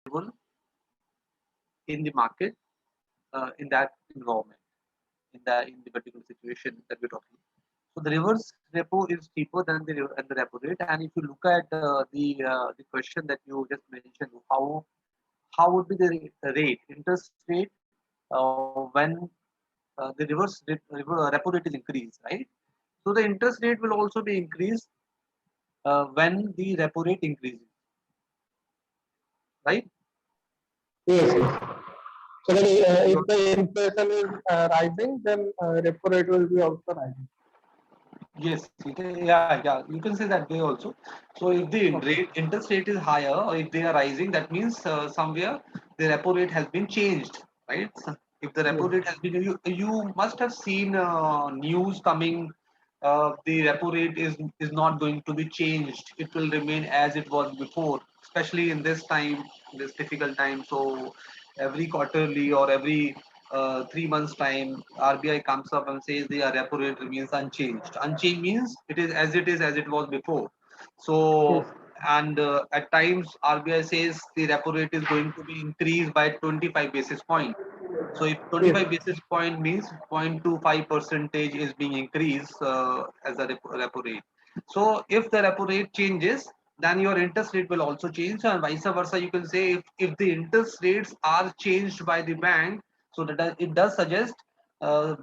level in the market in that environment, in the particular situation that we're talking. So the reverse repo is cheaper than the repo rate. And if you look at the question that you just mentioned, how would be the rate, interest rate, when the repo rate is increased, right? So the interest rate will also be increased when the repo rate increases, right? Yes, yes. So then, if Because the inflation is rising, then repo rate will be also rising. yes, yeah, you can say that way also. So if the Okay. interest rate is higher, or if they are rising, that means somewhere the repo rate has been changed, right? So if the repo Yes. rate has been, you must have seen news coming. The repo rate is not going to be changed. It will remain as it was before, especially in this time, this difficult time. So every quarterly or every 3 months time, RBI comes up and says the repo rate remains unchanged. Unchanged means it is as it was before. Yes. So and at times RBI says the repo rate is going to be increased by 25 basis point. So if Yes. 25 basis point means 0.25 percentage is being increased as a repo rate. So if the repo rate changes, then your interest rate will also change, and vice versa. You can say if the interest rates are changed by the bank, so that it does suggest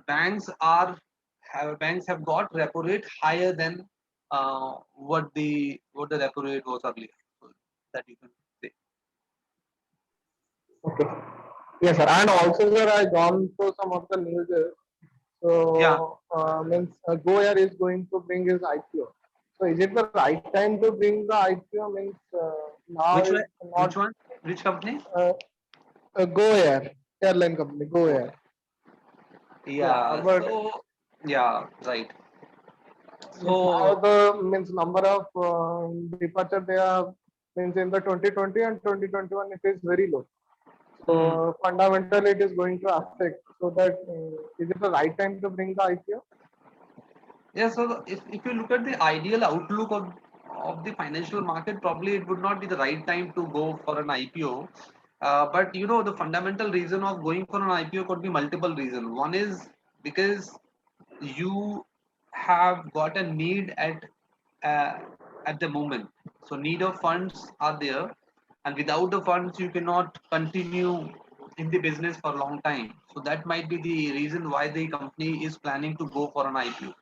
banks have got repo rate higher than what the repo rate was earlier. So that you can say. Okay. Yes, sir. And also, sir, I gone through some of the news. Yeah. So, means Go Air is going to bring his IPO. So, is it the right time to bring the IPO? Means now Which is one? not Which one? Which company? uh, Go Air airline company. Go Oh, Air. Yeah, yeah. but So yeah, right. means now So the means number of departure they have means in the 2020 and 2021 it is very low. hmm. So fundamentally it is going to affect. So that is it the right time to bring the IPO? Yeah, so if you look at the ideal outlook of the financial market, probably it would not be the right time to go for an IPO. But the fundamental reason of going for an IPO could be multiple reasons. One is because you have got a need uh, at the moment. So need of funds are there, and without the funds, you cannot continue in the business for a long time. So that might be the reason why the company is planning to go for an IPO.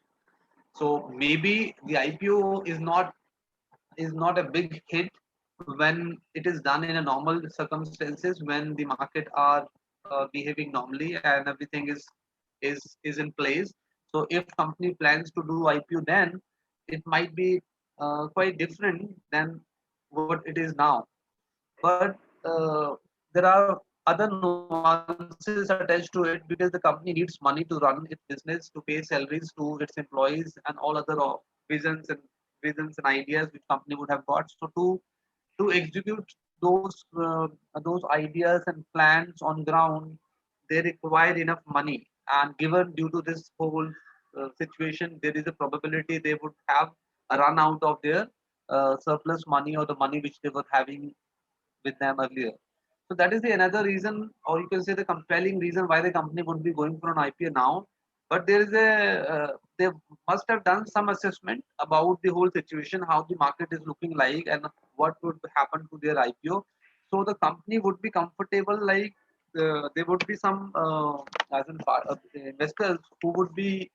So maybe the IPO is not a big hit when it is done in a normal circumstances, when the market are behaving normally and everything is in place. So if company plans to do IPO, then it might be quite different than what it is now. But there are other nuances attached to it, because the company needs money to run its business, to pay salaries to its employees, and all other visions and visions and ideas which company would have got. So to execute those ideas and plans on ground, they require enough money. And given due to this whole situation, there is a probability they would have a run out of their surplus money, or the money which they were having with them earlier. So that is the another reason, or you can say the compelling reason why the company would be going for an IPO now. But they must have done some assessment about the whole situation, how the market is looking like, and what would happen to their IPO. So the company would be comfortable, like there would be some investors who would be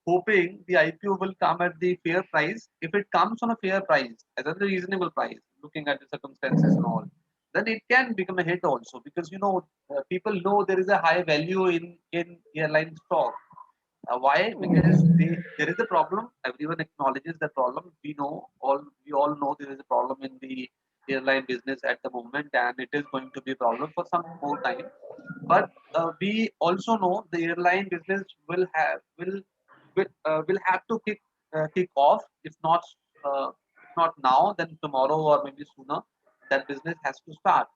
hoping the IPO will come at the fair price. If it comes on a fair price, at a reasonable price, looking at the circumstances and all, then it can become a hit also, because people know there is a high value in airline stock. Why? Because there is a problem. Everyone acknowledges the problem. We all know there is a problem in the airline business at the moment, and it is going to be a problem for some more time. But we also know the airline business will have to kick off. If not now, then tomorrow or maybe sooner, that business has to start.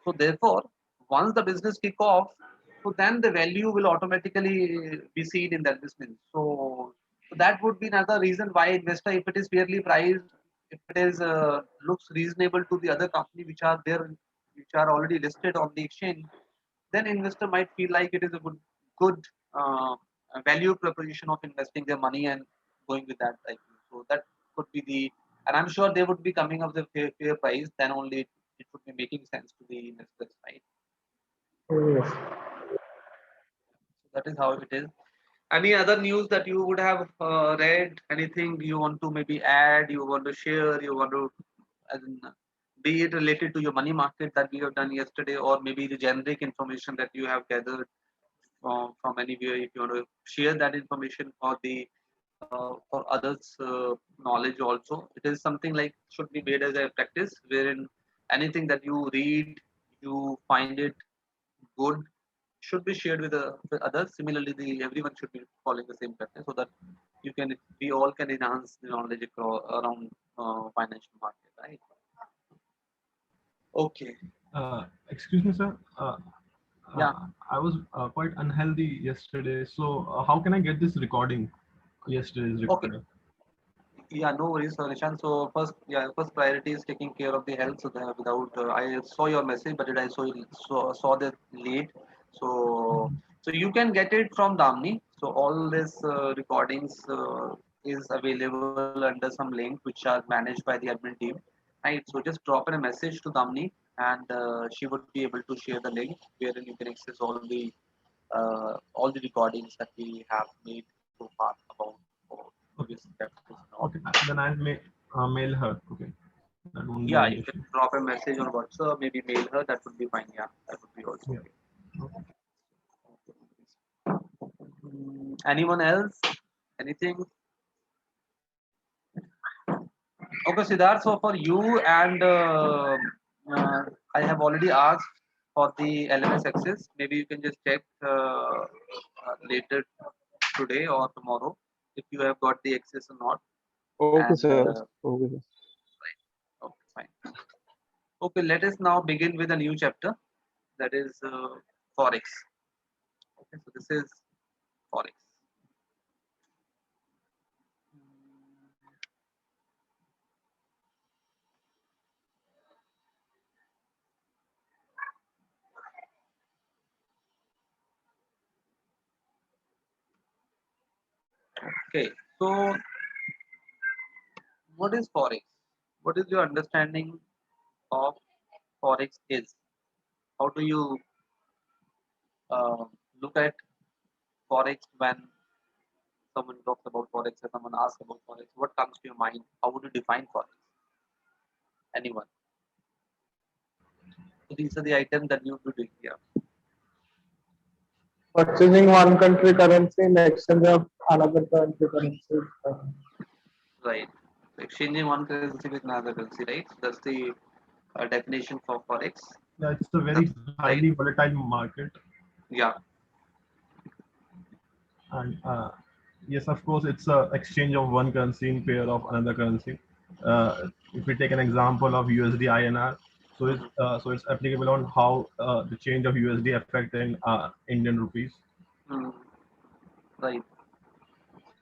So therefore, once the business kick off, so then the value will automatically be seen in that business. So that would be another reason why investor, if it is fairly priced, if it is looks reasonable to the other company which are there which are already listed on the exchange, then investor might feel like it is a good uh, value proposition of investing their money and going with that IPO. So that could be the, and I'm sure they would be coming up with a fair price. Then only it would be making sense to the investors, right? Yes. So that is how it is. Any other news that you would have read? Anything you want to maybe add? You want to share? You want to, as in, be it related to your money market that we have done yesterday, or maybe the generic information that you have gathered from anywhere. If you want to share that information for the for others' knowledge also, it is something like should be made as a practice, wherein anything that you read, you find it good, should be shared with others. Similarly, the everyone should be following the same practice so that you can we all can enhance the knowledge around financial market, right? Okay. Excuse me, sir. Yeah. I was quite unhealthy yesterday. So how can I get this recording? Yesterday's Okay. recording. Yeah, no worries, Nishant. So first, yeah, first priority is taking care of the health. So that without, I saw your message, but I saw that late. So Mhm. so you can get it from Damni. So all this recordings is available under some link which are managed by the admin team, right? So just drop in a message to Damni, and she would be able to share the link wherein you can access all the recordings that we have made so far about Okay. previous chapters and all. Okay. Then I'll mail her. Okay. That won't be Yeah, an you issue. can drop a message on WhatsApp, maybe mail her. That would be fine. Yeah, that would be also Yeah. okay. Okay. Anyone else? Anything? Okay, Siddharth. So for you and I have already asked for the LMS access. Maybe you can just check later today or tomorrow if you have got the access or not. Okay, And sir. Okay, sir. okay, fine. Okay, let us now begin with a new chapter, that is Forex. Okay, so this is Forex. Okay, so what is Forex? What is your understanding of Forex is? How do you uh, look at Forex when someone talks about Forex or someone asks about Forex? What comes to your mind? How would you define Forex? Anyone? So these are the items that you would do here. Purchasing one country currency in exchange of another country currency. Right. So exchanging one currency with another currency, right? So that's the definition for Forex. Yeah, it's a That's very right. highly volatile market, Yeah. and yes, of course, it's a exchange of one currency in pair of another currency. If we take an example of USD INR, Mhm. so it's applicable on how the change of USD affecting Indian rupees. Mm, right.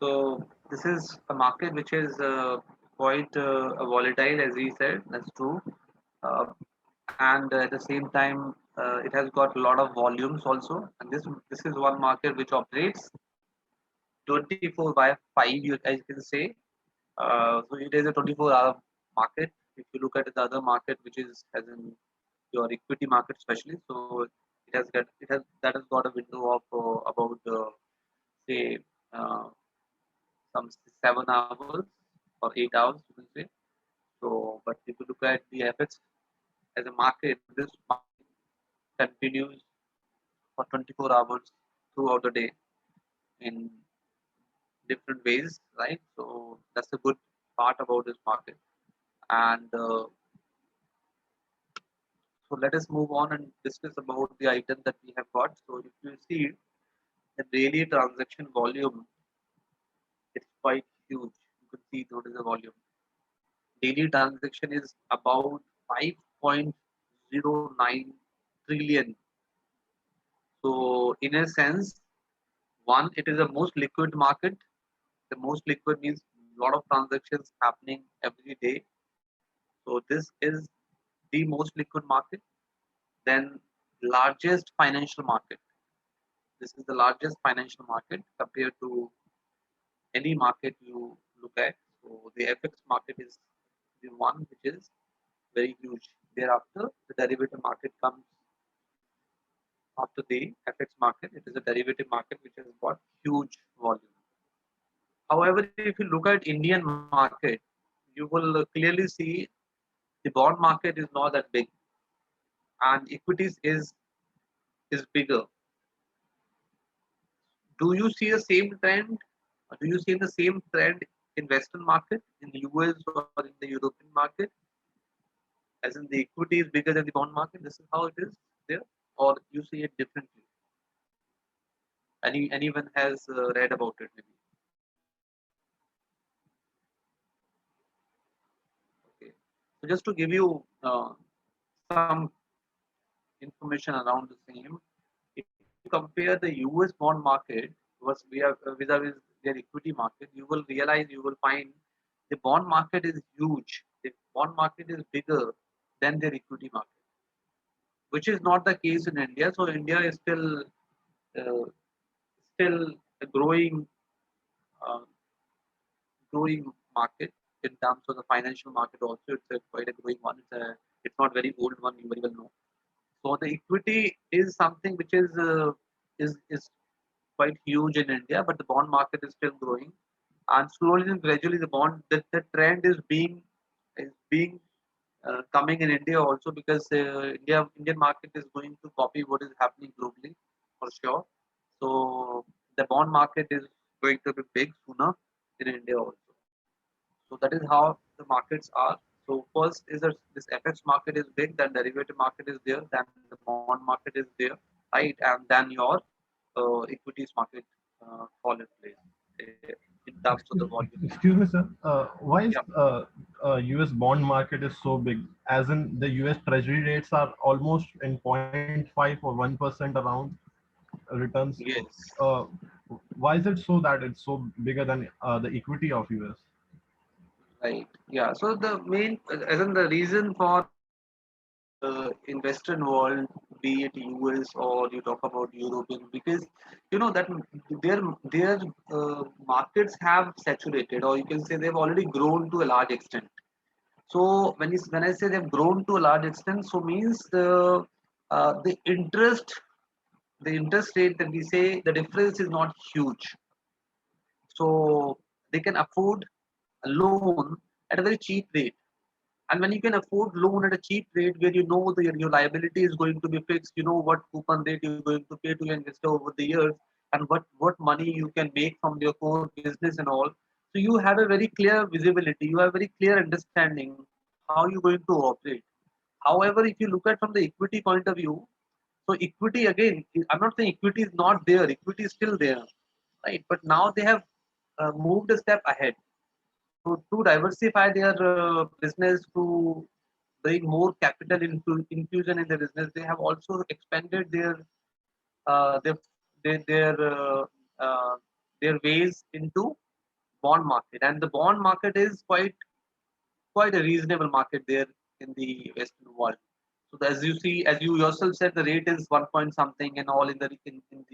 So this is a market which is quite volatile, as we said. That's true. Uh, and at the same time, it has got a lot of volumes also. And this is one market which operates 24 by 5. As you can say. So it is a 24-hour market. If you look at the other market, which is as in your equity market, especially, so it has that has got a window of about say uh, some 7 hours or 8 hours, you can say. So, but if you look at the FX as a market, this market continues for 24 hours throughout the day in different ways, right? So that's a good part about this market. And so let us move on and discuss about the item that we have got. So if you see the daily transaction volume, it's quite huge. You can see what is the volume. Daily transaction is about 5.09 trillion. So in a sense, one, it is the most liquid market. The most liquid means a lot of transactions happening every day. So this is the most liquid market. then largest financial market. This is the largest financial market compared to any market you look at. So the FX market is the one which is very huge. Thereafter, the derivative market comes after the FX market. It is a derivative market which has got huge volume. However, if you look at Indian market, you will clearly see the bond market is not that big, and equities is bigger. Do you see the same trend? Do you see the same trend in Western market, in the US or in the European market? As in the equity is bigger than the bond market. This is how it is there, or you see it differently. Anyone has read about it maybe? Okay. So just to give you some information around the same, if you compare the US bond market vis-a-vis their equity market, you will realize, you will find the bond market is huge. The bond market is bigger than their equity market, which is not the case in India. So India is uh, still a uh, growing market in terms of the financial market. Also, it's quite a growing one. It's not very old one. You very well know. So the equity is something which is quite huge in India, but the bond market is still growing, and slowly and gradually the trend is being coming in India also, because Indian market is going to copy what is happening globally for sure. So the bond market is going to be big sooner in India also. So that is how the markets are. So first is that this FX market is big, then derivative market is there, then the bond market is there, right, and then your equities market fall in place in terms of the volume. Excuse me, sir. Why Yeah. is US bond market is so big? As in the US Treasury rates are almost in 0.5 or 1% around returns. Yes. Uh, why is it so that it's so bigger than the equity of US? Right. Yeah. So the main, as in the reason for in Western world, be it US or you talk about European, because you know that their markets have saturated, or you can say they've already grown to a large extent. So when I say they've grown to a large extent, so means the interest rate that we say, the difference is not huge. So they can afford a loan at a very cheap rate. And when you can afford loan at a cheap rate, where you know your liability is going to be fixed, you know what coupon rate you're going to pay to your investor over the years, and what money you can make from your core business and all. So you have a very clear visibility, you have very clear understanding how you're going to operate. However, if you look at from the equity point of view, so equity again, I'm not saying equity is not there, equity is still there, right? But now they have moved a step ahead. So to diversify their business, to bring more capital into infusion in the business, they have also expanded uh, their their their, uh, uh, their ways into bond market, and the bond market is quite a reasonable market there in the Western world. So as you see, as you yourself said, the rate is one point something and all in the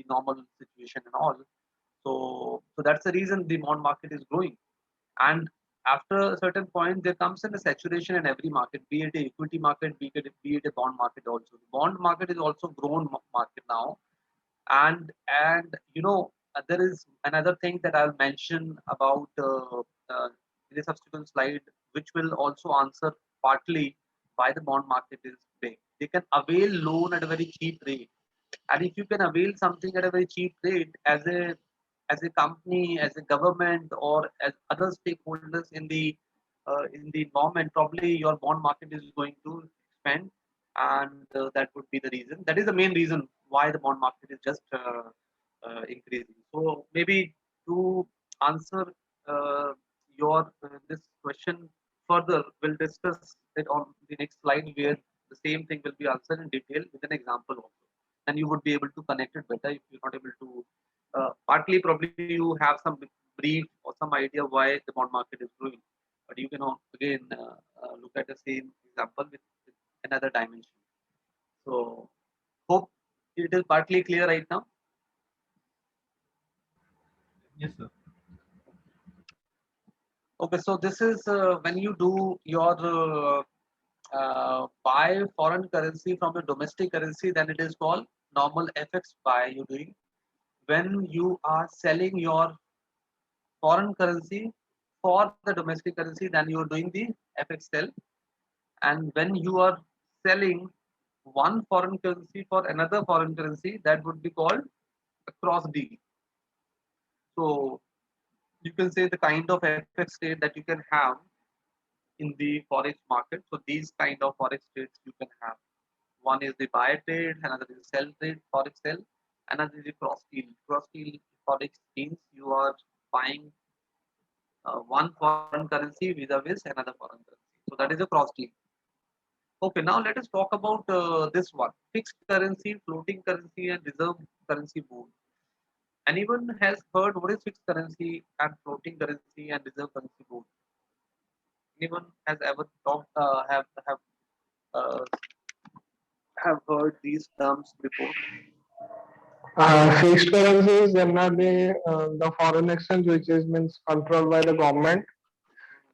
normal situation and all. So that's the reason the bond market is growing. And after a certain point, there comes in a saturation in every market, be it a equity market, be it a bond market also. The bond market is also grown market now. And there is another thing that I'll mention about in the subsequent slide, which will also answer partly why the bond market is big. They can avail loan at a very cheap rate, and if you can avail something at a very cheap rate as a company, as a government, or as other stakeholders in the environment, probably your bond market is going to expand, and that would be the reason. That is the main reason why the bond market is just increasing. So maybe to answer uh, your this question further, we'll discuss it on the next slide, where the same thing will be answered in detail with an example also. Then you would be able to connect it better if you're not able to. Partly, probably you have some brief or some idea why the bond market is growing, but you can again look at the same example with another dimension. So hope it is partly clear right now. Yes, sir. Okay, so this is when you do your buy foreign currency from a domestic currency, then it is called normal FX buy you're doing. When you are selling your foreign currency for the domestic currency, then you are doing the FX sell. And when you are selling one foreign currency for another foreign currency, that would be called a cross deal. So you can say the kind of FX trade that you can have in the forex market. So these kind of forex trades you can have. One is the buy trade, another is sell trade, forex sell, another is the cross deal. Cross deal forex means you are buying one foreign currency vis-a-vis another foreign currency. So that is a cross deal. Okay, now let us talk about this one: fixed currency, floating currency, and reserve currency board. Anyone has heard what is fixed currency and floating currency and reserve currency board? Anyone has ever talked uh, have heard these terms before? Fixed currency is generally the foreign exchange, which is means controlled by the government,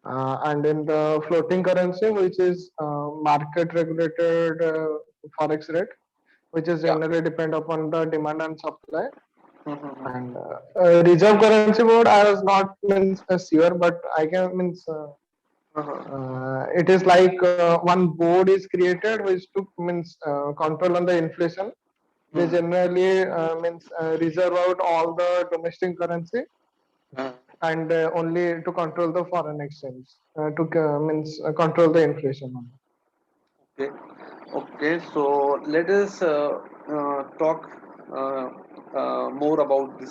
and in the floating currency, which is market regulated forex rate, which is Yeah. generally depend upon the demand and supply. Mhm. And reserve currency board, I was not means sure, but I can means Uh-huh. it is like one board is created which to means control on the inflation. They Hmm. generally means reserve out all the domestic currency Uh, and only to control the foreign exchange to means control the inflation. okay. Okay. So let us talk uh, more about the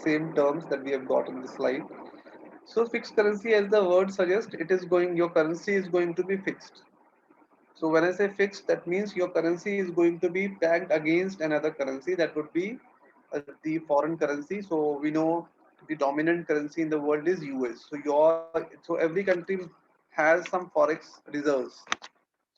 same terms that we have got in the slide. So fixed currency, as the word suggests, it is going. Your currency is going to be fixed. So when I say fixed, that means your currency is going to be pegged against another currency. That would be the foreign currency. So we know the dominant currency in the world is US. So every country has some forex reserves.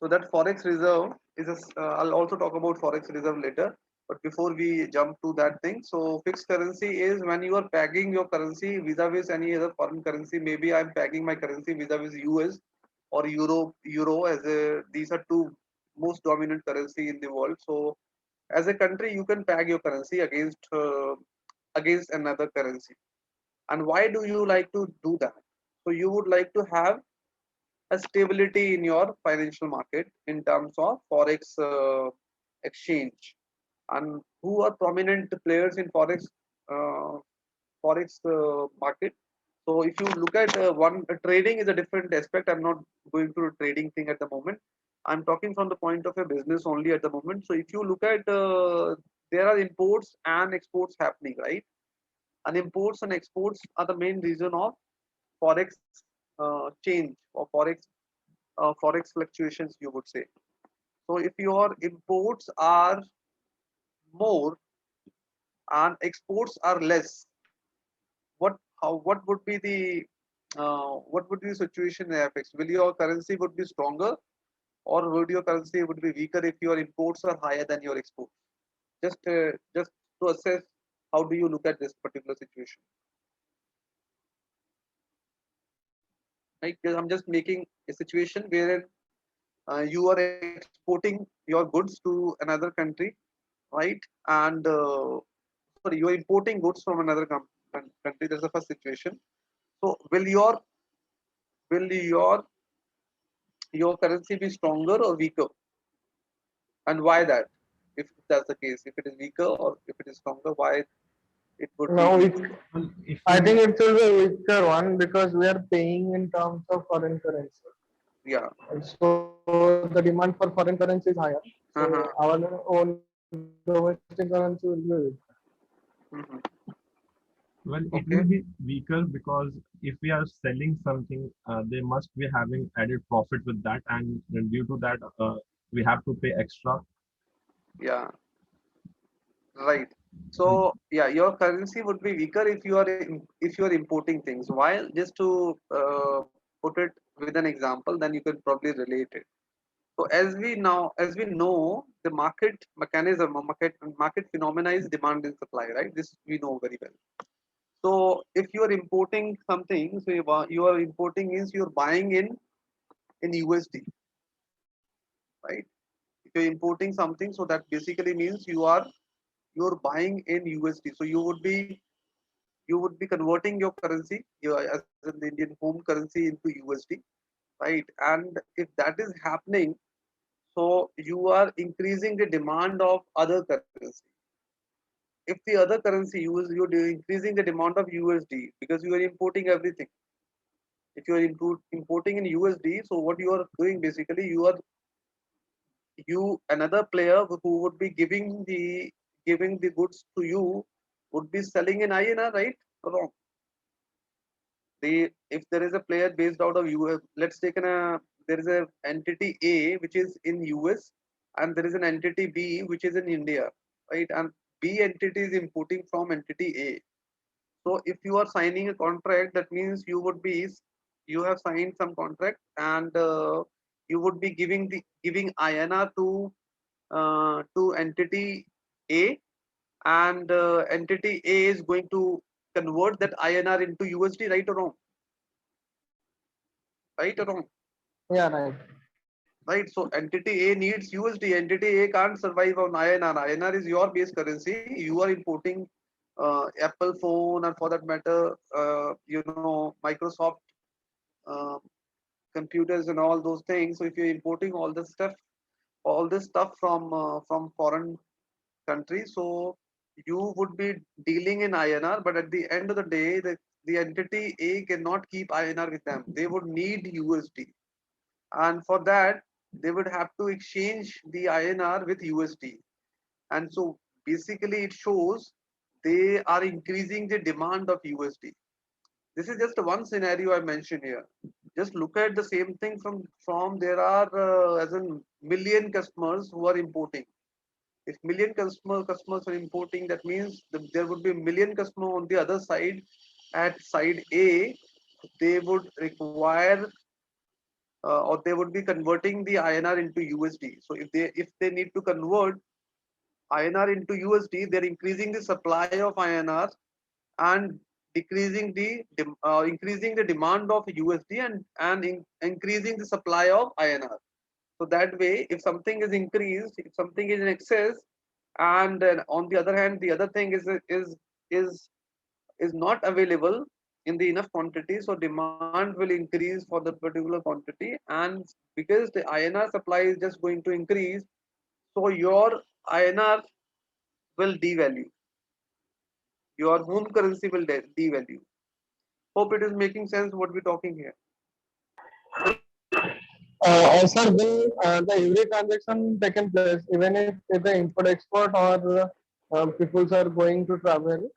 So that forex reserve is I'll also talk about forex reserve later. But before we jump to that thing, so fixed currency is when you are pegging your currency vis-a-vis any other foreign currency. Maybe I'm pegging my currency vis-a-vis US or Euro as these are two most dominant currency in the world. So as a country, you can peg your currency against another currency. And why do you like to do that? So you would like to have a stability in your financial market in terms of forex exchange. And who are prominent players in forex market? So if you look at one trading is a different aspect. I'm not going through a trading thing at the moment. I'm talking from the point of a business only at the moment. So if you look at there are imports and exports happening, right? And imports and exports are the main reason of forex change or forex fluctuations, you would say. So if your imports are more and exports are less, what would be the situation in FX? Will your currency would be stronger or would your currency would be weaker if your imports are higher than your exports? Just to assess how do you look at this particular situation? Right? I'm just making a situation where you are exporting your goods to another country, right? And sorry, you are importing goods from another country. That's the first situation. So will your currency be stronger or weaker, and why that? If that's the case, if it is weaker or if it is stronger, why it would be Now, weak? Well, if I think you it will be a weaker one because we are paying in terms of foreign currency. Yeah. And so the demand for foreign currency is higher. So Uh-huh. our own domestic currency will be weaker. Hmm. well, it Okay. will be weaker because if we are selling something, they must be having added profit with that, and then due to that, we have to pay extra. Yeah. Right. And So yeah, your currency would be weaker if you are importing things. While just to put it with an example, then you can probably relate it. So as we know, the market mechanism or market phenomena is demand and supply, right? This we know very well. So if you are importing something, so you are importing means you are buying in USD, right? If you're importing something, so that basically means you're buying in USD. So you would be converting your currency, as an Indian home currency, into USD, right? And if that is happening, so you are increasing the demand of other currency. If the other currency you're increasing the demand of USD because you are importing everything. If you are importing in USD, so what you are doing basically, you another player who would be giving the goods to you would be selling in INR, right? Wrong. If there is a player based out of US, let's take there is a entity A which is in US and there is an entity B which is in India, right? And B entity is importing from entity A. So if you are signing a contract, that means you have signed some contract and you would be giving INR to entity A, and entity A is going to convert that INR into USD, right or wrong? Right or wrong? Yeah, right. Right. So entity A needs USD. Entity A can't survive on INR. INR is your base currency. You are importing Apple phone, and for that matter, Microsoft uh, computers and all those things. So if you're importing all this stuff from foreign countries, so you would be dealing in INR. But at the end of the day, the entity A cannot keep INR with them. They would need USD, and for that they would have to exchange the INR with USD. And so basically it shows they are increasing the demand of USD. This is just one scenario I mentioned here. Just look at the same thing from there are as in million customers who are importing. If million customers are importing, that means there would be a million customer on the other side. At side A, they would require or they would be converting the INR into USD. So if they need to convert INR into USD, they're increasing the supply of INR and increasing the demand of USD, and increasing the supply of INR. So that way, if something is increased, if something is in excess, and then on the other hand, the other thing is is not available in the enough quantity, so demand will increase for the particular quantity, and because the INR supply is just going to increase, so your INR will devalue, your home currency will devalue. Hope it is making sense what we're talking here. Sir, will the every transaction taken place, even if it's the import export or people are going to travel?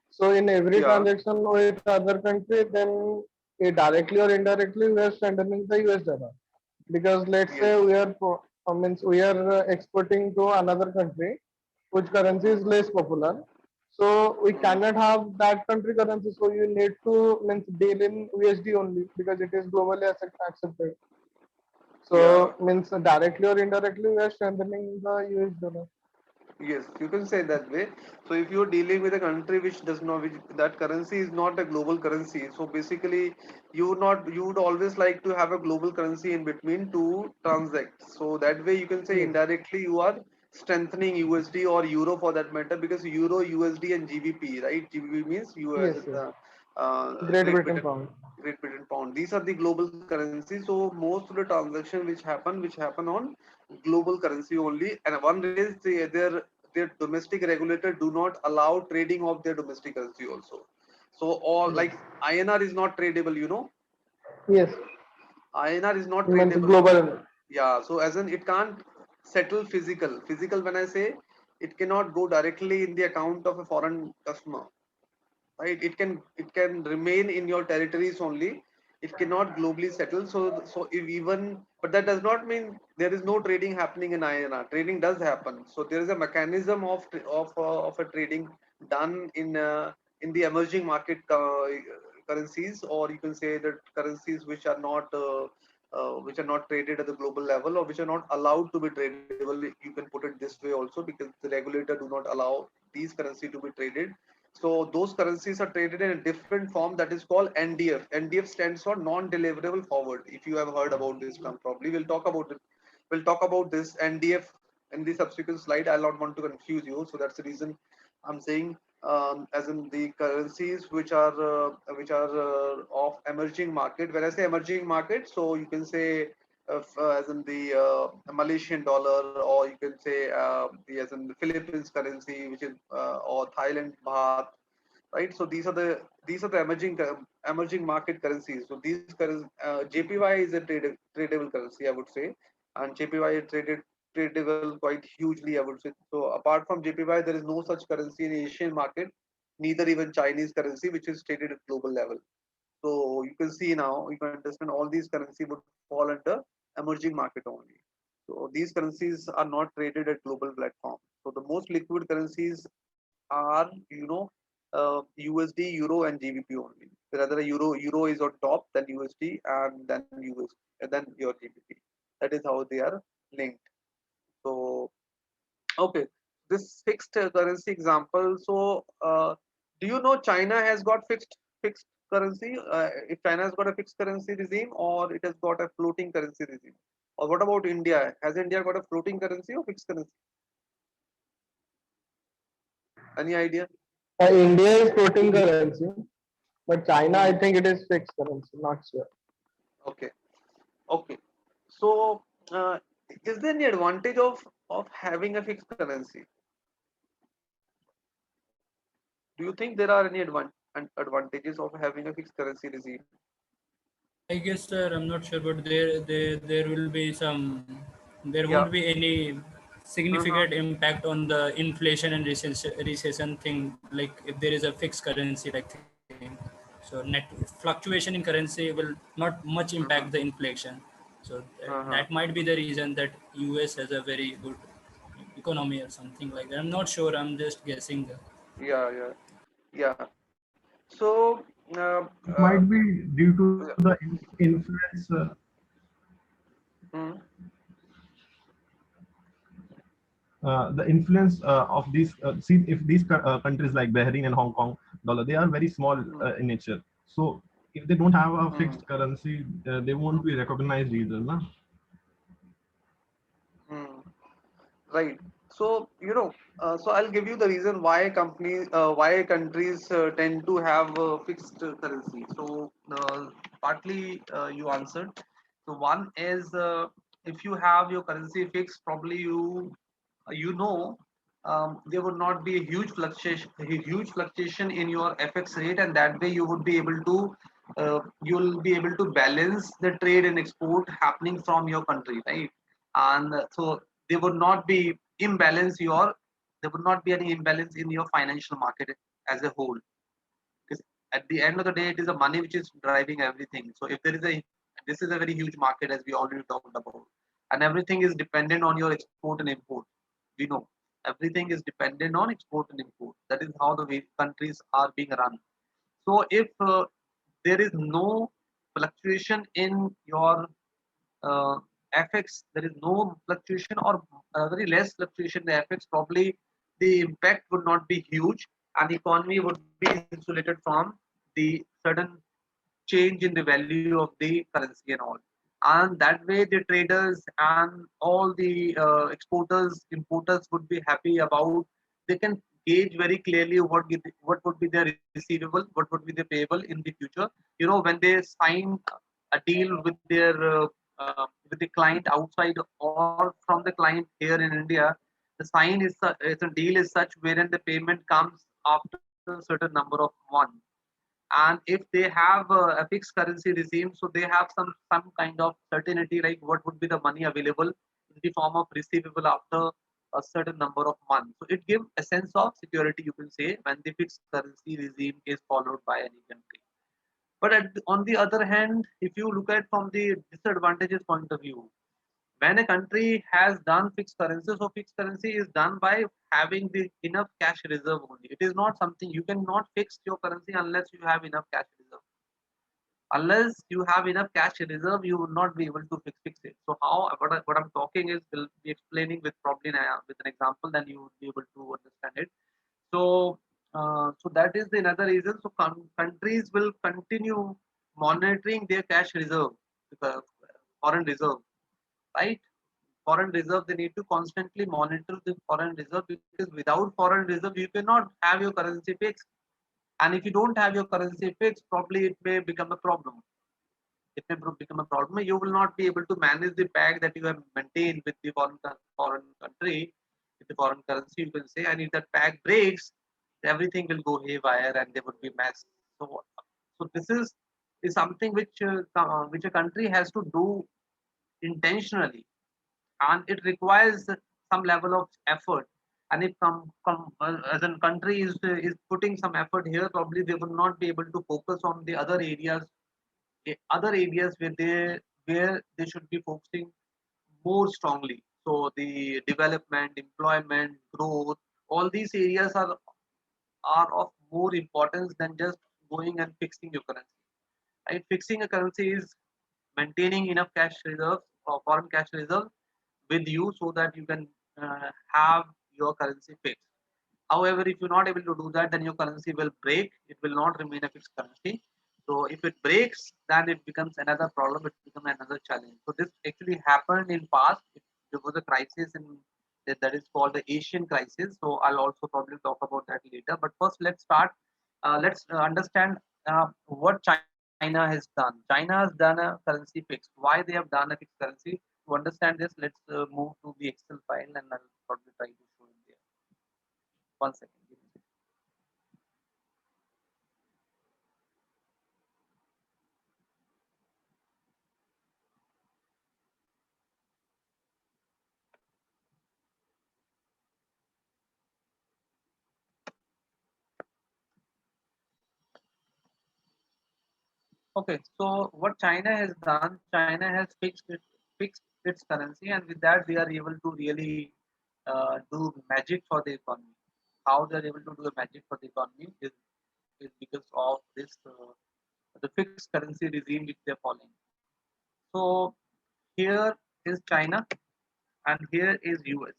So in every Yeah. transaction with other country, then directly or indirectly we are strengthening the US dollar. Because let's Yes. say we are means we are exporting to another country, which currency is less popular. So we Mm. cannot have that country currency. So you need to means deal in USD only because it is globally accepted. Yeah. So means directly or indirectly we are strengthening the US dollar. Yes, you can say that way. So if you're dealing with a country which does not, which that currency is not a global currency, so basically you would always like to have a global currency in between to transact. So that way you can say Yes. indirectly you are strengthening USD or Euro for that matter, because Euro, USD and GBP, right? GBP means US, Yes, yes. Great Great Britain Britain. pound. Great Britain pound. These are the global currencies. So most of the transactions which happen on global currency only. And one is their domestic regulator do not allow trading of their domestic currency also. So all Yes. like INR is not tradable. Yes. INR is not Means tradable. global. Yeah. So as in it can't settle physical. Physical when I say it cannot go directly in the account of a foreign customer, right? It can remain in your territories only. It cannot globally settle. So if even, but that does not mean there is no trading happening in INR. Trading does happen. So there is a mechanism of a trading done in the emerging market currencies, or you can say that currencies which are not which are not traded at the global level, or which are not allowed to be tradable. You can put it this way also, because the regulator do not allow these currency to be traded. So those currencies are traded in a different form that is called NDF. NDF stands for non-deliverable forward. If you have heard about this term, probably we'll talk about it. We'll talk about this NDF in the subsequent slide. I'll not want to confuse you, so that's the reason I'm saying, as in the currencies which are of emerging market. When I say emerging market, so you can say as in the Malaysian dollar, or you can say as in the Philippines currency, which is or Thailand baht, right? So these are the emerging market currencies. So these currency, JPY is a tradable currency, I would say, and JPY is tradable quite hugely, I would say. So apart from JPY, there is no such currency in Asian market, neither even Chinese currency, which is traded at global level. So you can see now, you can understand all these currency would fall under emerging market only. So these currencies are not traded at global platform. So the most liquid currencies are, USD, Euro, and GBP only. Rather, Euro is on top, then USD, and then and then your GBP. That is how they are linked. So okay, this fixed currency example. So do you know China has got fixed currency? If China has got a fixed currency regime, or it has got a floating currency regime? Or what about India? Has India got a floating currency or fixed currency? Any idea? India is floating currency, but China, I Hmm. think it is fixed currency. Not sure. Okay. Okay. So is there any advantage of having a fixed currency? Do you think there are any advantages of having a fixed currency regime? I guess, sir, I'm not sure, but there will be some. There Yeah. won't be any Uh-huh. significant impact on the inflation and recession thing. Like if there is a fixed currency like thing, so net fluctuation in currency will not much impact the Uh-huh. inflation. So that Uh-huh. might be the reason that US has a very good economy or something like that. I'm not sure. I'm just guessing. Yeah, yeah, yeah. So It might be due to yeah. the influence, Hmm. the influence of these. See, if these countries like Bahrain and Hong Kong dollar, they are very small Hmm. in nature. So if they don't have a Hmm. fixed currency, they won't be recognized either, no? Hmm. Right. So, so I'll give you the reason why why countries tend to have fixed currency. So, partly you answered. So, one is, if you have your currency fixed, probably there would not be a huge fluctuation in your FX rate, and that way you'll be able to balance the trade and export happening from your country, right? And so there would not be there would not be any imbalance in your financial market as a whole, because at the end of the day, it is the money which is driving everything. So if there is a this is a very huge market, as we already talked about, and everything is dependent on your export and import. We know everything is dependent on export and import. That is how the way countries are being run. So if there is no fluctuation in your uh, FX, there is no fluctuation, or very less fluctuation in the FX, probably the impact would not be huge, and the economy would be insulated from the sudden change in the value of the currency and all. And that way, the traders and all the exporters, importers would be happy about. They can gauge very clearly what would be their receivable, what would be their payable in the future. When they sign a deal with the client outside or from the client here in India, the sign is a deal is such wherein the payment comes after a certain number of months. And if they have a fixed currency regime, so they have some kind of certainty, like what would be the money available in the form of receivable after a certain number of months. So it gives a sense of security, you can say, when the fixed currency regime is followed by any country. But on the other hand, if you look at from the disadvantages point of view, when a country has done fixed currency, so fixed currency is done by having the enough cash reserve only. It is not something you cannot fix your currency unless you have enough cash reserve. Unless you have enough cash in reserve, you will not be able to fix it. So how what I'm talking is will be explaining with probably with an example, then you will be able to understand it. So so that is the another reason. So countries will continue monitoring their cash reserve, because foreign reserve, right? Foreign reserve, they need to constantly monitor the foreign reserve, because without foreign reserve you cannot have your currency fixed. And if you don't have your currency fixed, probably it may become a problem. It may become a problem. You will not be able to manage the peg that you have maintained with the foreign country, with the foreign currency, you can say. And if that peg breaks, everything will go haywire and there would be mess. So, so this is something which a country has to do intentionally, and it requires some level of effort. And if as a country is putting some effort here, probably they will not be able to focus on the other areas where they should be focusing more strongly. So the development, employment, growth, all these areas are of more importance than just going and fixing your currency. Right? Fixing a currency is maintaining enough cash reserves or foreign cash reserves with you, so that you can have your currency fixed. However, if you're not able to do that, then your currency will break. It will not remain a fixed currency. So if it breaks, then it becomes another problem. It becomes another challenge. So this actually happened in past. There was a crisis in that is called the Asian crisis. So I'll also probably talk about that later. But first, let's start. Let's understand what China has done. China has done a currency fix. Why they have done a fixed currency? To understand this, let's move to the Excel file, and I'll probably try to show it there. One second. Okay, so what China has done, China has fixed its currency, and with that they are able to really do magic for the economy. How they are able to do a magic for the economy is because of this the fixed currency regime which they are following. So here is China and here is US.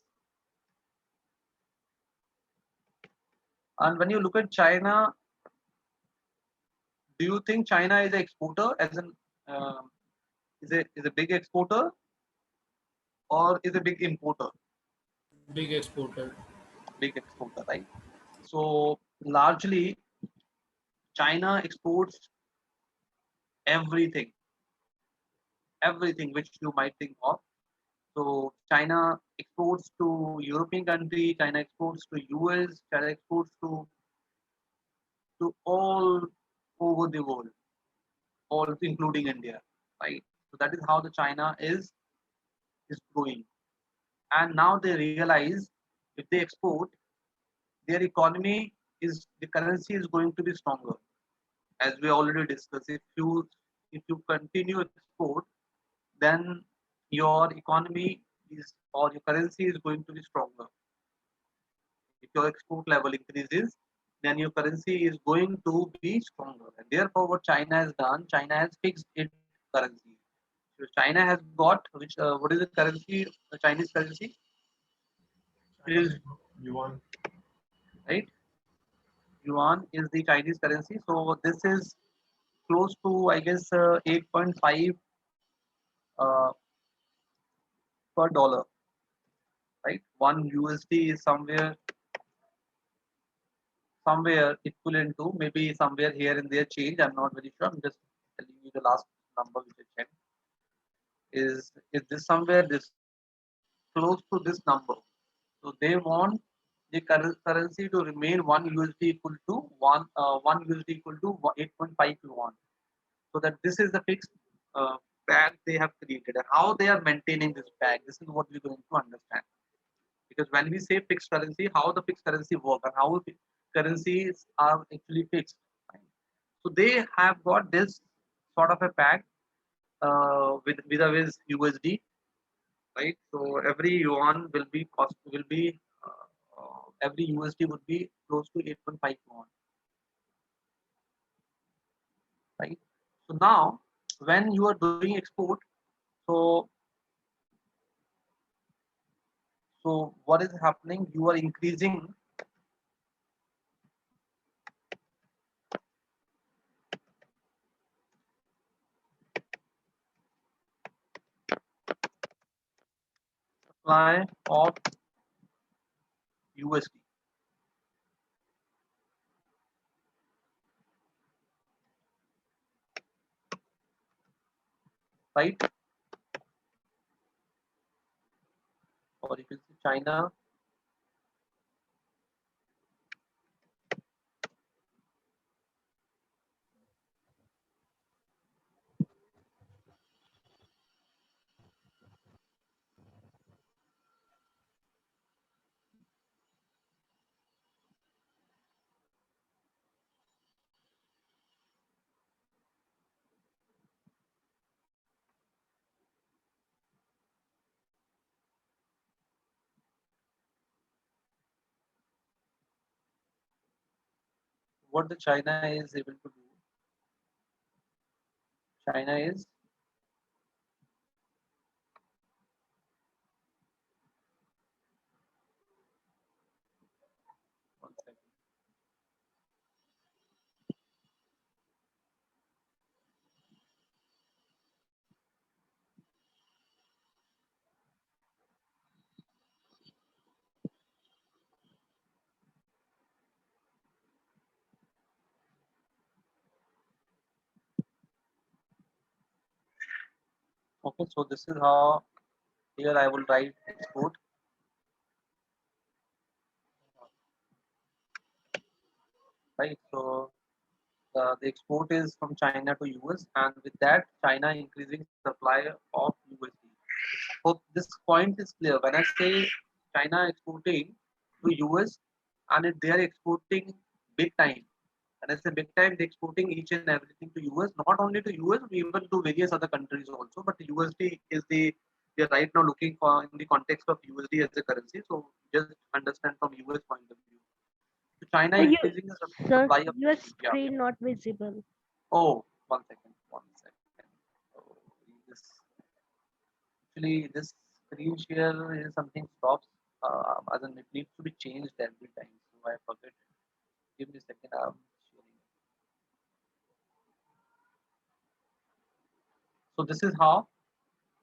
And when you look at China, do you think China is an exporter, as an is a big exporter, or is a big importer? Big exporter. Big exporter, right? So largely, China exports everything, everything which you might think of. So China exports to European country, China exports to US, China exports to all over the world, all including India, right? So that is how the China is growing. And now they realize if they export, their economy is the currency is going to be stronger. As we already discussed, if you continue export, then your economy is or your currency is going to be stronger. If your export level increases, then your currency is going to be stronger. And therefore, what China has done, China has fixed its currency. So China has got which what is the currency? The Chinese currency. It China's is yuan. right. Yuan is the Chinese currency. So this is close to I guess 8.5 uh, per dollar, right? One USD is somewhere equivalent to maybe somewhere here and there change. I'm not very sure. I'm just telling you the last number which I checked. Is this somewhere this close to this number? So they want the currency to remain one USD equal to one USD equal to 8.5 yuan. So that this is the fixed bag they have created, and how they are maintaining this bag. This is what we're going to understand. Because when we say fixed currency, how the fixed currency work and how currencies are actually fixed. Right? So they have got this sort of a pack with USD, right? So every yuan will be every USD would be close to 8.5 yuan, right? So So now, when you are doing export, so what is happening? You are increasing supply of USD, right? Or if you see China, what the China is able to do? China is, one second. Okay, so this is how here I will write export, right? So the export is from China to US, and with that, China increasing supply of USD. So this point is clear. When I say China exporting to US, and if they are exporting big time, and I say big time, they're exporting each and everything to US, not only to US, we even to various other countries also. But the USD is we are right now looking for in the context of USD as a currency. So just understand from US point of view. So China You, increasing the sir, supply of your USD. Yeah. screen not visible. Oh, one second, one second. Oh, this actually this screen share is something stops. As in it needs to be changed every time. So I forget. Give me a second. I'm sharing. So this is how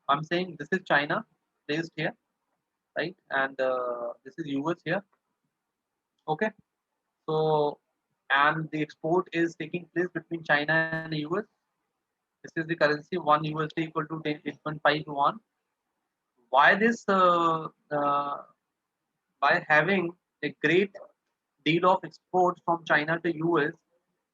I'm saying. This is China placed here, right? And this is US here. Okay. So and the export is taking place between China and the US. This is the currency. One USD equal to 8.51. Why this? By having a great deal of exports from China to US,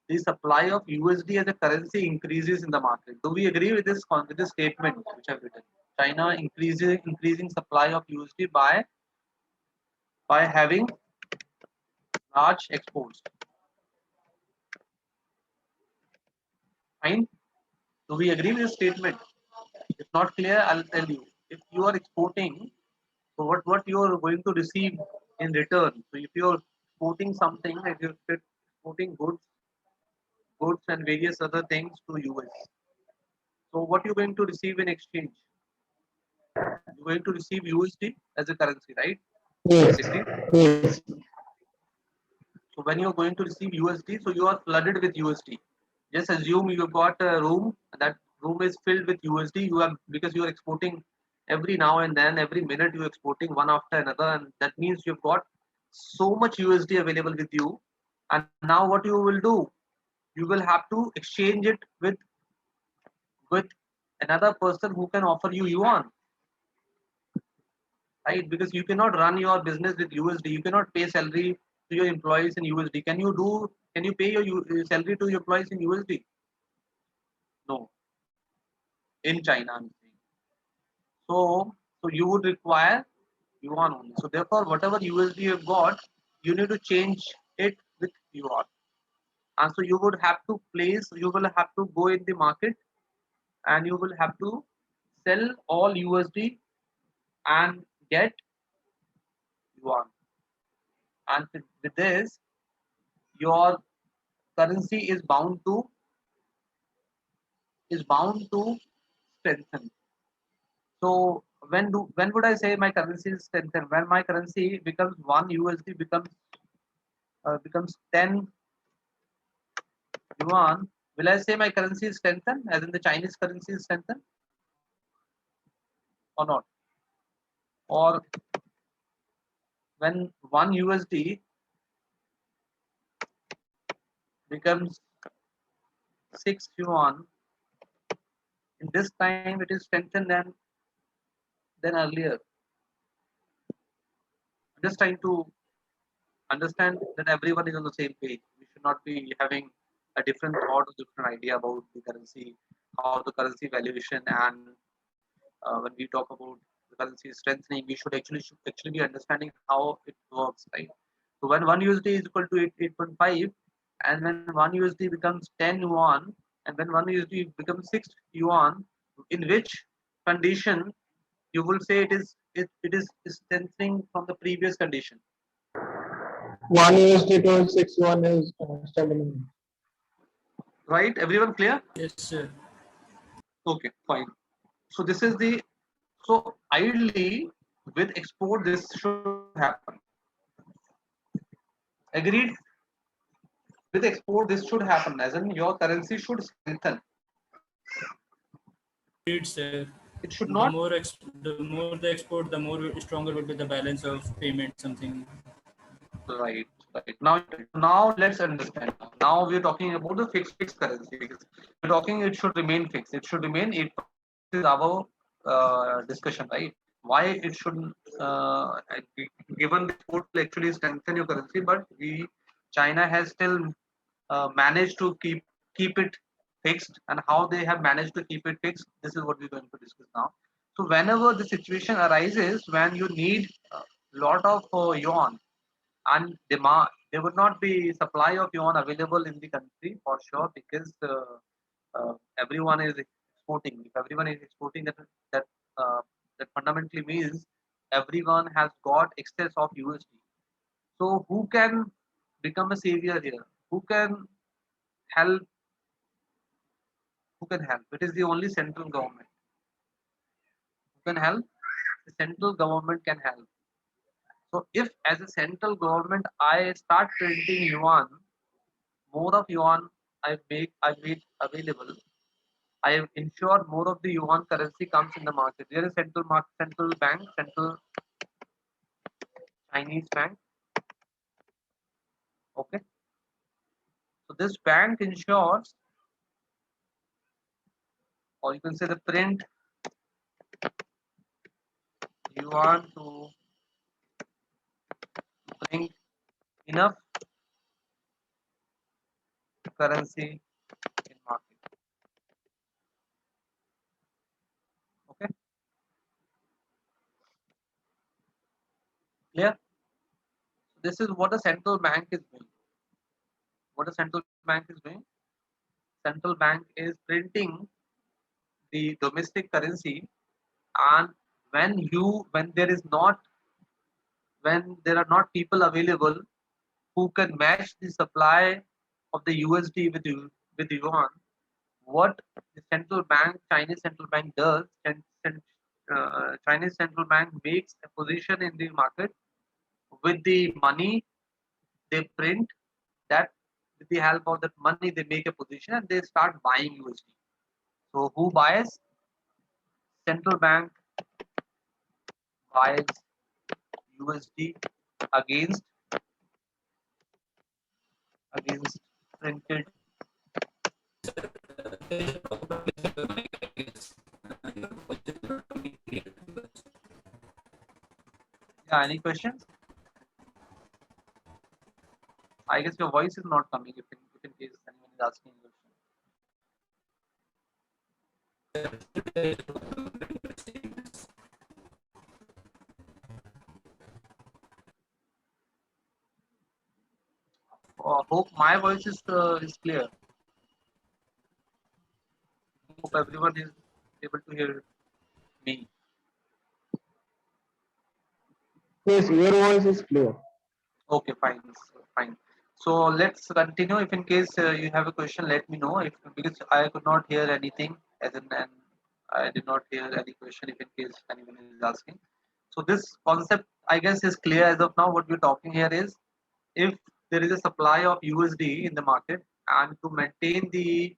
the supply of USD as a currency increases in the market. Do we agree with with this statement which I've written? China increasing supply of USD by having large exports. Fine. Do we agree with this statement? If not clear, I'll tell you. If you are exporting, so what you are going to receive in return? So if you are exporting something, like you're exporting goods and various other things to US. So what you're going to receive in exchange? You're going to receive USD as a currency, right? Yes, Agreed? yes, So when you're going to receive USD, so you are flooded with USD. Just assume you've got a room, that room is filled with USD. You are because you are exporting every now and then, every minute you're exporting one after another, and that means you've got so much USD available with you. And now what you will do? You will have to exchange it with another person who can offer you yuan, right? Because you cannot run your business with USD. You cannot pay salary to your employees in USD. Can you do? Can you pay your salary to your employees in USD? No, in China. I'm saying. So you would require yuan only. So therefore, whatever USD you've got, you need to change it with yuan. And so you would have to place. You will have to go in the market, and you will have to sell all USD and get yuan. And with this, your currency is bound to is bound to strengthen. So when would I say my currency is strengthened? When my currency becomes one USD becomes 10 yuan, will I say my currency is strengthened, as in the Chinese currency is strengthened or not? Or when one USD becomes 6 yuan, in this time it is strengthened than earlier. I'm just trying to understand that everyone is on the same page. We should not be having a different thought or different idea about the currency, how the currency valuation, and when we talk about the currency strengthening, we should actually be understanding how it works, right? So when one USD is equal to 8.5, and when one USD becomes 10 yuan, and when one USD becomes 6 yuan, in which condition you will say it is strengthening from the previous condition, One USD to 6 yuan is strengthening. right? Everyone clear? Yes, sir. Okay, fine. So this is the so ideally with export this should happen. Agreed. With export this should happen, as in your currency should strengthen. Agreed, sir. It should The not. more the more the export, the more stronger will be the balance of payment. Something. Right, right. Now let's understand. Now we're talking about the fixed currency, because we're talking it should remain fixed. It should remain 8.5. This is our discussion, right? Why it shouldn't, given the export will actually strengthen your currency, but China has still managed to keep it fixed, and how they have managed to keep it fixed. This is what we're going to discuss now. So whenever the situation arises when you need a lot of yuan, and demand, there would not be supply of yuan available in the country for sure, because everyone is exporting. If everyone is exporting, that uh, that fundamentally means everyone has got excess of USD. So who can become a savior here? Who can help? Who can help? It is the only central government who can help. The central government can help. So if as a central government I start printing yuan, more of yuan I make available, I ensure more of the yuan currency comes in the market. There is central bank, central Chinese bank. Okay, so this bank ensures, or you can say the print yuan to bring enough currency in market. Okay, clear? This is what the central bank is doing. What the central bank is doing? Central bank is printing the domestic currency, and when there is not, when there are not people available who can match the supply of the USD with yuan, what the central bank, Chinese central bank does, and Chinese central bank makes a position in the market with the money they print. That with the help of that money they make a position and they start buying USD. So who buys? Central bank buys USD against against printed. Yeah, any questions? I guess your voice is not coming if in case anyone is asking a question. Hope my voice is clear. Hope everyone is able to hear me. Yes, your voice is clear. Okay, fine, fine. So let's continue. If in case you have a question, let me know. If because I could not hear anything, as in, and I did not hear any question. If in case anyone is asking, so this concept I guess is clear as of now. What we're talking here is if there is a supply of USD in the market, and to maintain the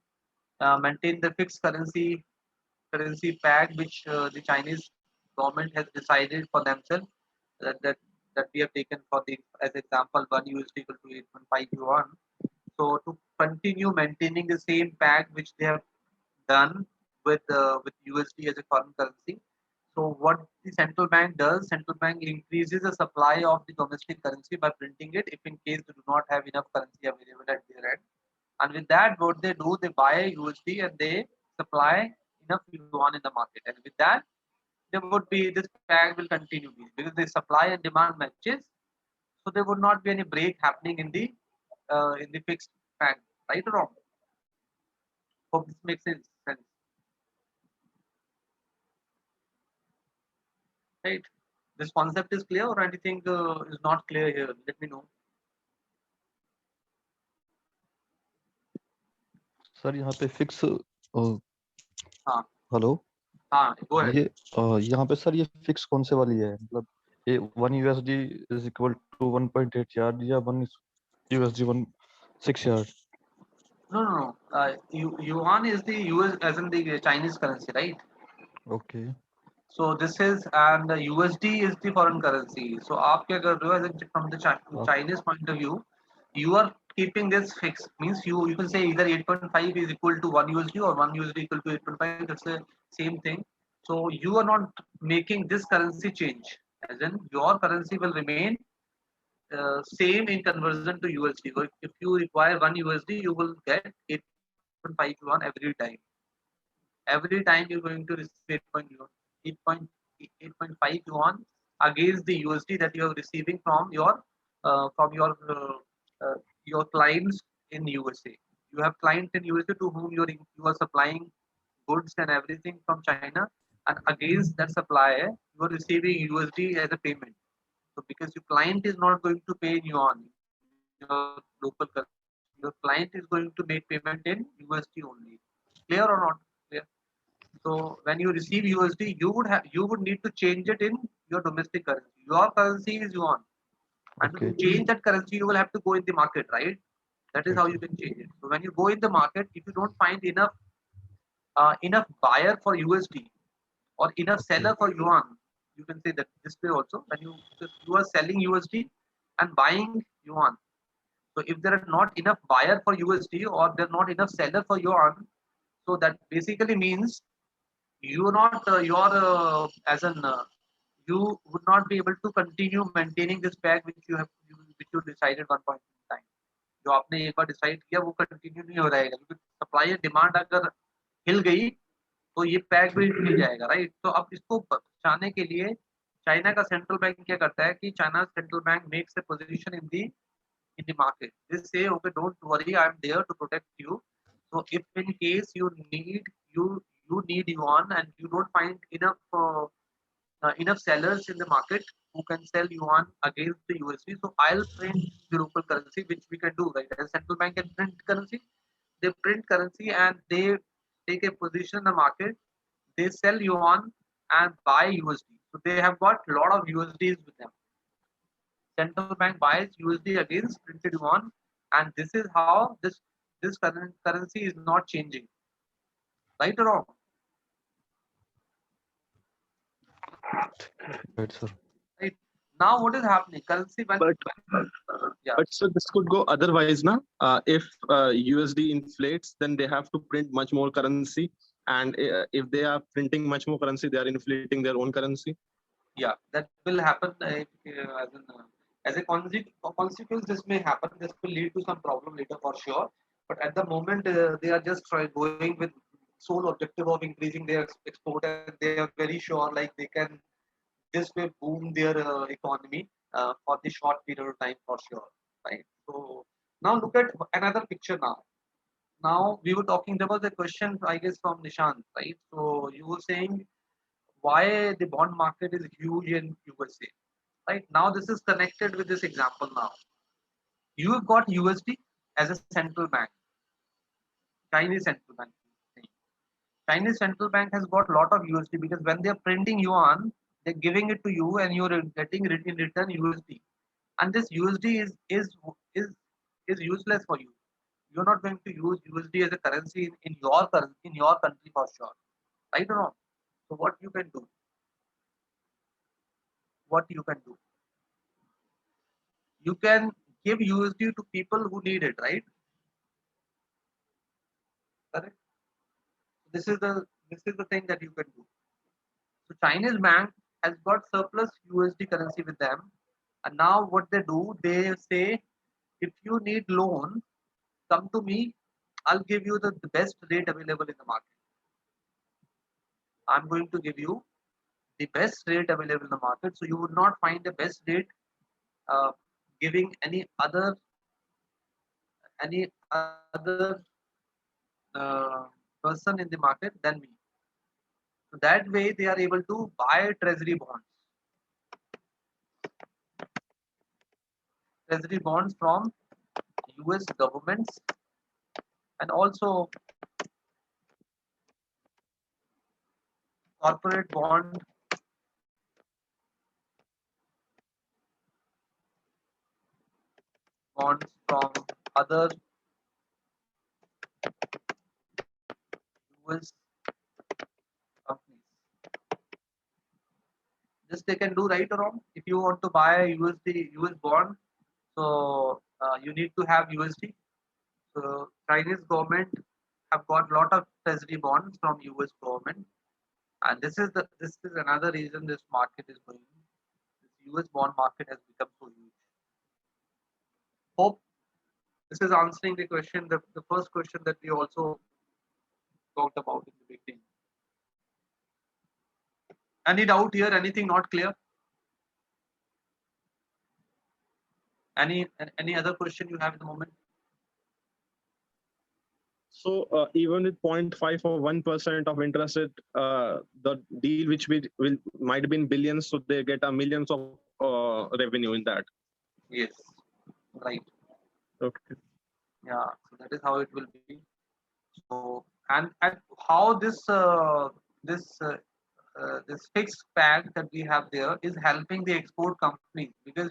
fixed currency peg which the Chinese government has decided for themselves, that that, that we have taken for the as example 1 USD equal to 8.5 yuan. So to continue maintaining the same peg which they have done with USD as a foreign currency. So what the central bank does, central bank increases the supply of the domestic currency by printing it if in case they do not have enough currency available at their end. And with that, what they do, they buy USD and they supply enough yuan in the market. And with that, there would be this peg will continue because the supply and demand matches. So there would not be any break happening in the fixed peg, right or wrong? Hope this makes sense, right? This concept is clear or anything is not clear here? Let me know. Sir यहाँ पे fix हाँ hello हाँ, go ahead. ये यहाँ पे sir ये fix कौन से वाली है मतलब ये 1 USD is equal to 1.8 yard या 1 USD 1.6 yard No, no, no. Yuan is the US as in the Chinese currency, right? Okay So this is and the USD is the foreign currency. So आप क्या कर रहे हो as in from the आप Chinese point of view, you are keeping this fixed. Means you can say either 8.5 is equal to 1 USD or 1 USD equal to 8.5. That's the same thing. So you are not making this currency change. As in your currency will remain same in conversion to USD. So if you require 1 USD, you will get 8.5 yuan every time. Every time you're going to receive 8.5 yuan against the USD that you are receiving from your clients in USA. You have clients in USA to whom you are supplying goods and everything from China, and against that supply you are receiving USD as a payment. So because your client is not going to pay in yuan, your local currency, your client is going to make payment in USD only. Clear or not? Clear? So when you receive USD, you would need to change it in your domestic currency. Your currency is yuan, and to okay change that currency, you will have to go in the market, right? That is right how you sir can change it. So when you go in the market, if you don't find enough buyer for USD or enough okay seller for yuan, you can say that this way also. When you are selling USD and buying yuan, so if there are not enough buyer for USD or there are not enough seller for yuan, so that basically means you are not your as an you would not be able to continue maintaining this peg which you decided one point in time. जो आपने एक बार decide किया वो continue नहीं हो रहेगा क्योंकि supply demand अगर हिल गई तो ये पैक भी हिल जाएगा, राइट? तो अब इसको बचाने के लिए चाइना का सेंट्रल बैंक क्या करता है कि China central bank makes a position in the market. They say, okay, don't worry, I'm there to protect you. So if in case you need yuan and you don't find enough sellers in the market who can sell yuan against the USD, so I'll print the local currency, which we can do, right? As central bank can print currency, they print currency and they take a position in the market. They sell yuan and buy USD. So they have got a lot of USDs with them. Central bank buys USD against printed yuan, and this is how this current currency is not changing, right or wrong? Right sir Right now, what is happening? Currency when But yeah, but so this could go otherwise, na? If USD inflates, then they have to print much more currency, and if they are printing much more currency, they are inflating their own currency. yeah, that will happen as a consequence. This may happen. This will lead to some problem later for sure. But at the moment, they are just going with sole objective of increasing their export, and they are very sure like they can this way boom their economy for the short period of time for sure, right? So now look at another picture now. Now we were talking, there was a question I guess from Nishant, right? So you were saying why the bond market is huge in USA, right? Now this is connected with this example now. You have got USD as a central bank, Chinese central bank. Chinese central bank has got a lot of USD because when they are printing yuan, they're giving it to you and you're getting in return USD. And this USD is is useless for you. You're not going to use USD as a currency in your country for sure, right or wrong? So what you can do, you can give USD to people who need it, right? Correct. This is the thing that you can do. So Chinese bank has got surplus USD currency with them, and now what they do, they say, if you need loan, come to me. I'll give you the best rate available in the market. I'm going to give you the best rate available in the market. So you would not find the best rate uh, giving any other person in the market than me. So that way they are able to buy treasury bonds from US governments, and also corporate bonds from other US companies. Just they can do right or wrong. If you want to buy a US bond, so you need to have USD. So Chinese government have got lot of treasury bonds from US government, and this is another reason this market is going. This US bond market has become so huge. Hope this is answering the question, the first question that we also talked about in the beginning. Any doubt here? Anything not clear? Any other question you have at the moment? So even with 0.5 or 1% of interest rate, the deal which will might be in billions, so they get a millions of revenue in that. Yes, right. Okay. Yeah, so that is how it will be. So and how this fixed peg that we have there is helping the export companies, because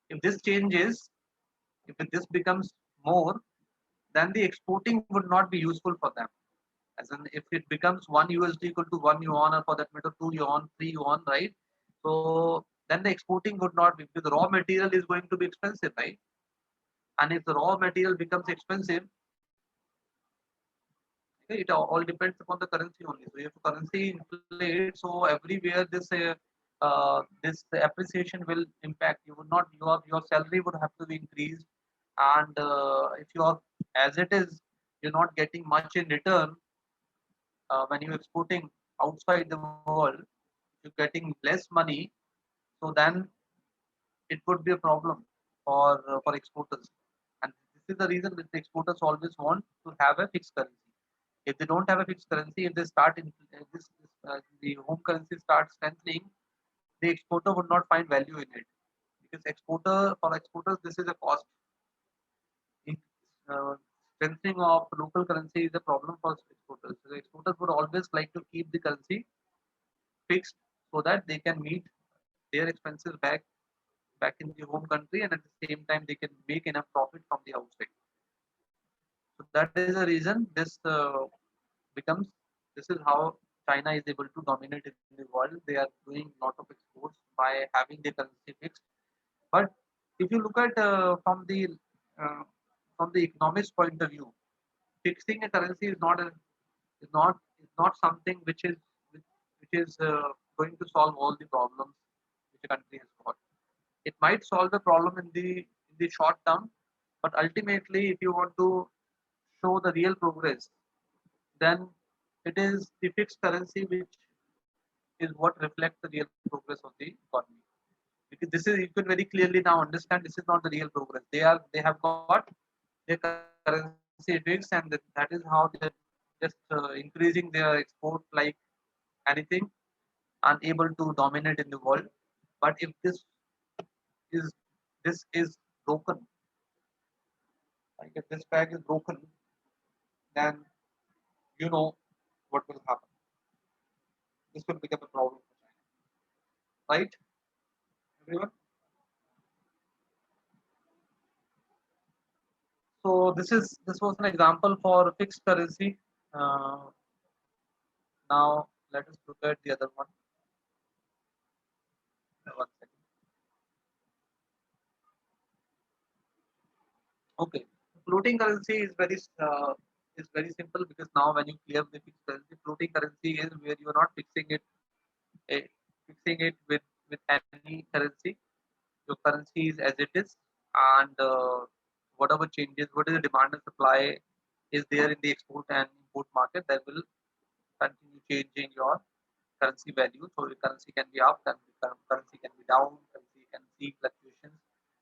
if this changes, if this becomes more, then the exporting would not be useful for them. As in, if it becomes 1 USD equal to 1 yuan, or for that matter 2 yuan, 3 yuan, right? So then the exporting would not be, because the raw material is going to be expensive, right? And if the raw material becomes expensive, okay, it all depends upon the currency only. So if currency inflates, so everywhere this appreciation will impact. You would not your salary would have to be increased, and if you are, as it is, you're not getting much in return when you're exporting outside the world. You're getting less money, so then it would be a problem for exporters. And this is the reason that the exporters always want to have a fixed currency. If they don't have a fixed currency, if they start in the home currency starts strengthening, the exporter would not find value in it, because exporters this is a cost. In, Strengthening of local currency is a problem for exporters. So the exporters would always like to keep the currency fixed, so that they can meet their expenses back in the home country, and at the same time they can make enough profit from the outside. So that is the reason becomes this is how China is able to dominate in the world. They are doing a lot of exports by having their currency fixed. But if you look at uh, from the economics point of view, fixing a currency is not something which is going to solve all the problems which a country has got. It might solve the problem in the short term, but ultimately, if you want to show the real progress, then it is the fixed currency which is what reflects the real progress of the economy. Because this is, you can very clearly now understand, this is not the real progress. They have got their currency fixed, and that is how they're just increasing their export like anything, and able to dominate in the world. But if is this is broken, Like if this peg is broken, then you know what will happen. This will become a problem for China, right? Everyone. So this was an example for fixed currency. Uh, Now let us look at the other one. One second. Okay, floating currency is very simple because now when you clear the fixed currency, floating currency is where you are not eh, fixing it with any currency. Your currency is as it is, and whatever changes, what is the demand and supply is there in the export and import market, that will continue changing your currency value. So the currency can be up, currency can be down, currency can see fluctuations.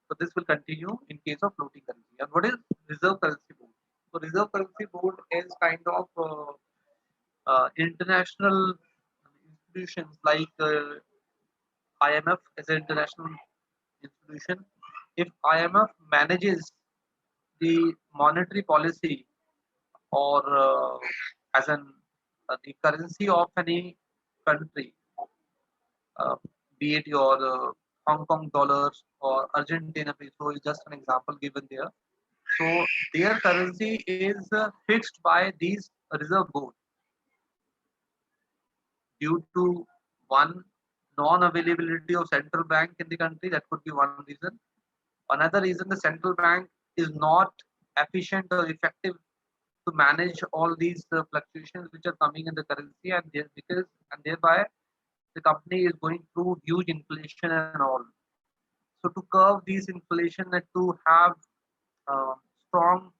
So this will continue in case of floating currency. And what is reserve currency board? So reserve currency board is kind of international institutions like IMF as an international institution. If IMF manages the monetary policy or as an the currency of any country, uh, be it your Hong Kong dollars or Argentina peso is just an example given there. So their currency is fixed by these reserve board due to one non-availability of central bank in the country. That could be one reason. Another reason, the central bank is not efficient or effective to manage all these fluctuations which are coming in the currency, and thereby the company is going through huge inflation and all. So to curb these inflation and to have uh, strong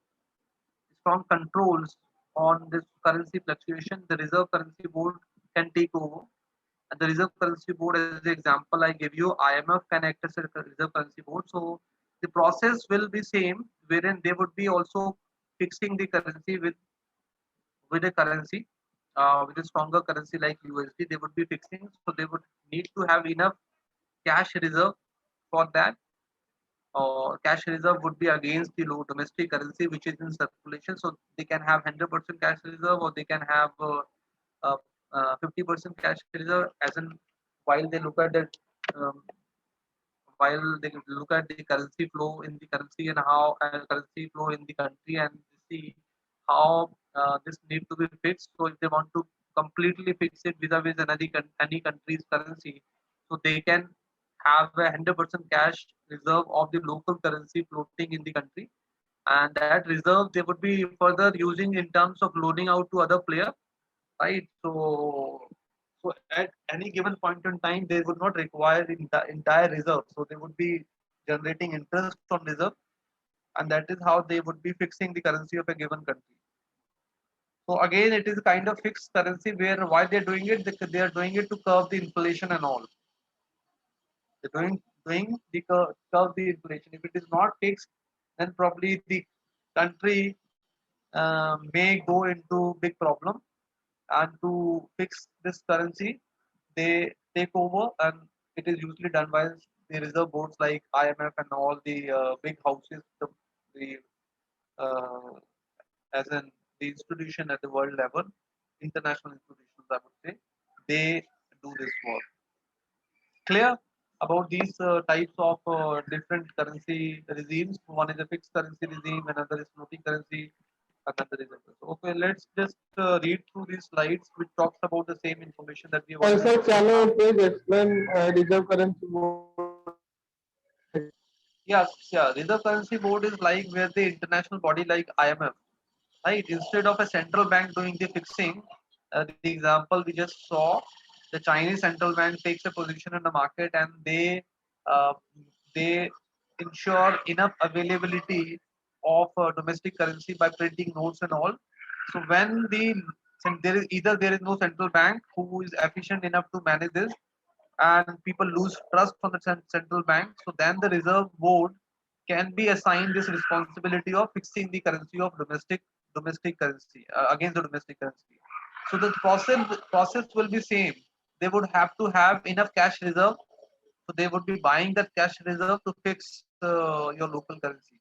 controls on this currency fluctuation, the Reserve Currency Board can take over. And the Reserve Currency Board, as the example I give you, IMF can act as a Reserve Currency Board. So the process will be same, wherein they would be also fixing the currency with a currency, with a stronger currency like USD. They would be fixing, so they would need to have enough cash reserve for that, or cash reserve would be against the low domestic currency which is in circulation. So they can have 100% cash reserve, or they can have 50% cash reserve, as in while they look at the um, while they look at the currency flow in the currency and how currency flow in the country, and see how this need to be fixed. So if they want to completely fix it vis-a-vis any country's currency, so they can have a 100% cash reserve of the local currency floating in the country, and that reserve they would be further using in terms of loaning out to other player, right? So at any given point in time, they would not require the entire reserve. So they would be generating interest on reserve, and that is how they would be fixing the currency of a given country. So again, it is kind of fixed currency where why they're doing it, they are doing it to curb the inflation and all. They're doing the curb the inflation. If it is not fixed, then probably the country may go into big problem. And to fix this currency, they take over, and it is usually done by the reserve boards like IMF and all the big houses, the as in the institution at the world level, international institutions, I would say, they do this work. Clear about these types of different currency regimes? One is a fixed currency regime, another is floating currency, another is a. Okay, let's just read through these slides which talks about the same information that we have already Sir, discussed can now. you please explain reserve currency board? Yes, yeah. Reserve Currency Board is like where the international body like IMF, right? Instead of a central bank doing the fixing, the example we just saw, the Chinese central bank takes a position in the market, and uh, they ensure enough availability of domestic currency by printing notes and all. So when there is either there is no central bank who is efficient enough to manage this, and people lose trust from the central bank, so then the reserve board can be assigned this responsibility of fixing the currency of domestic currency against the domestic currency. So the process will be same. They would have to have enough cash reserve, so they would be buying that cash reserve to fix your local currency.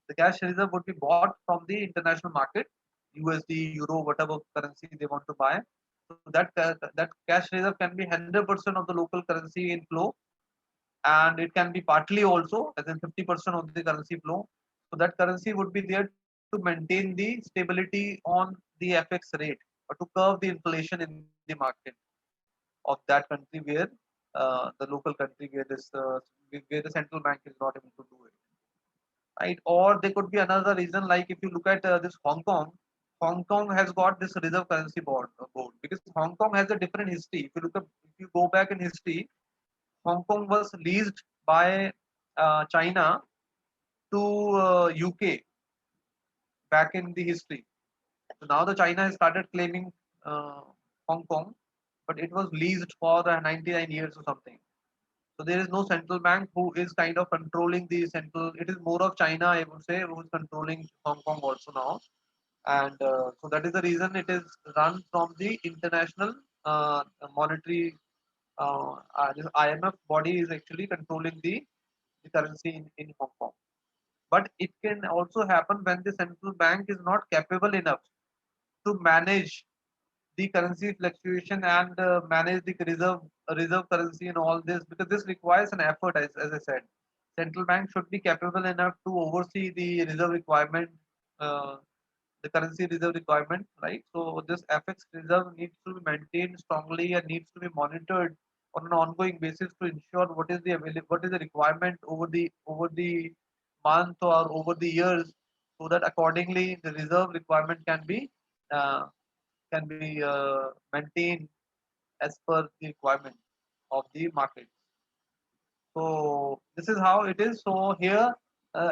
The cash reserve would be bought from the international market, USD, Euro, whatever currency they want to buy. So that cash reserve can be 100% of the local currency in flow, and it can be partly also, as in 50% of the currency flow. So that currency would be there to maintain the stability on the FX rate, or to curb the inflation in the market of that country where the local country where the central bank is not able to do it, right? Or there could be another reason, like if you look at this Hong Kong. Hong Kong has got this reserve currency board because Hong Kong has a different history. If you go back in history, Hong Kong was leased by China to UK back in the history. So now the China has started claiming uh, Hong Kong, but it was leased for 99 years or something. So there is no central bank who is kind of controlling the central. It is more of China, I would say, who is controlling Hong Kong also now. And so that is the reason it is run from the international monetary. This IMF body is actually controlling the currency in Hong Kong. But it can also happen when the central bank is not capable enough to manage the currency fluctuation and manage the reserve currency and all this, because this requires an effort, as I said. Central bank should be capable enough to oversee the reserve requirement, uh, the currency reserve requirement, right? So this FX reserve needs to be maintained strongly and needs to be monitored on an ongoing basis to ensure what is the requirement over the month or over the years, so that accordingly the reserve requirement uh, can be maintained as per the requirement of the market. So this is how it is. So here,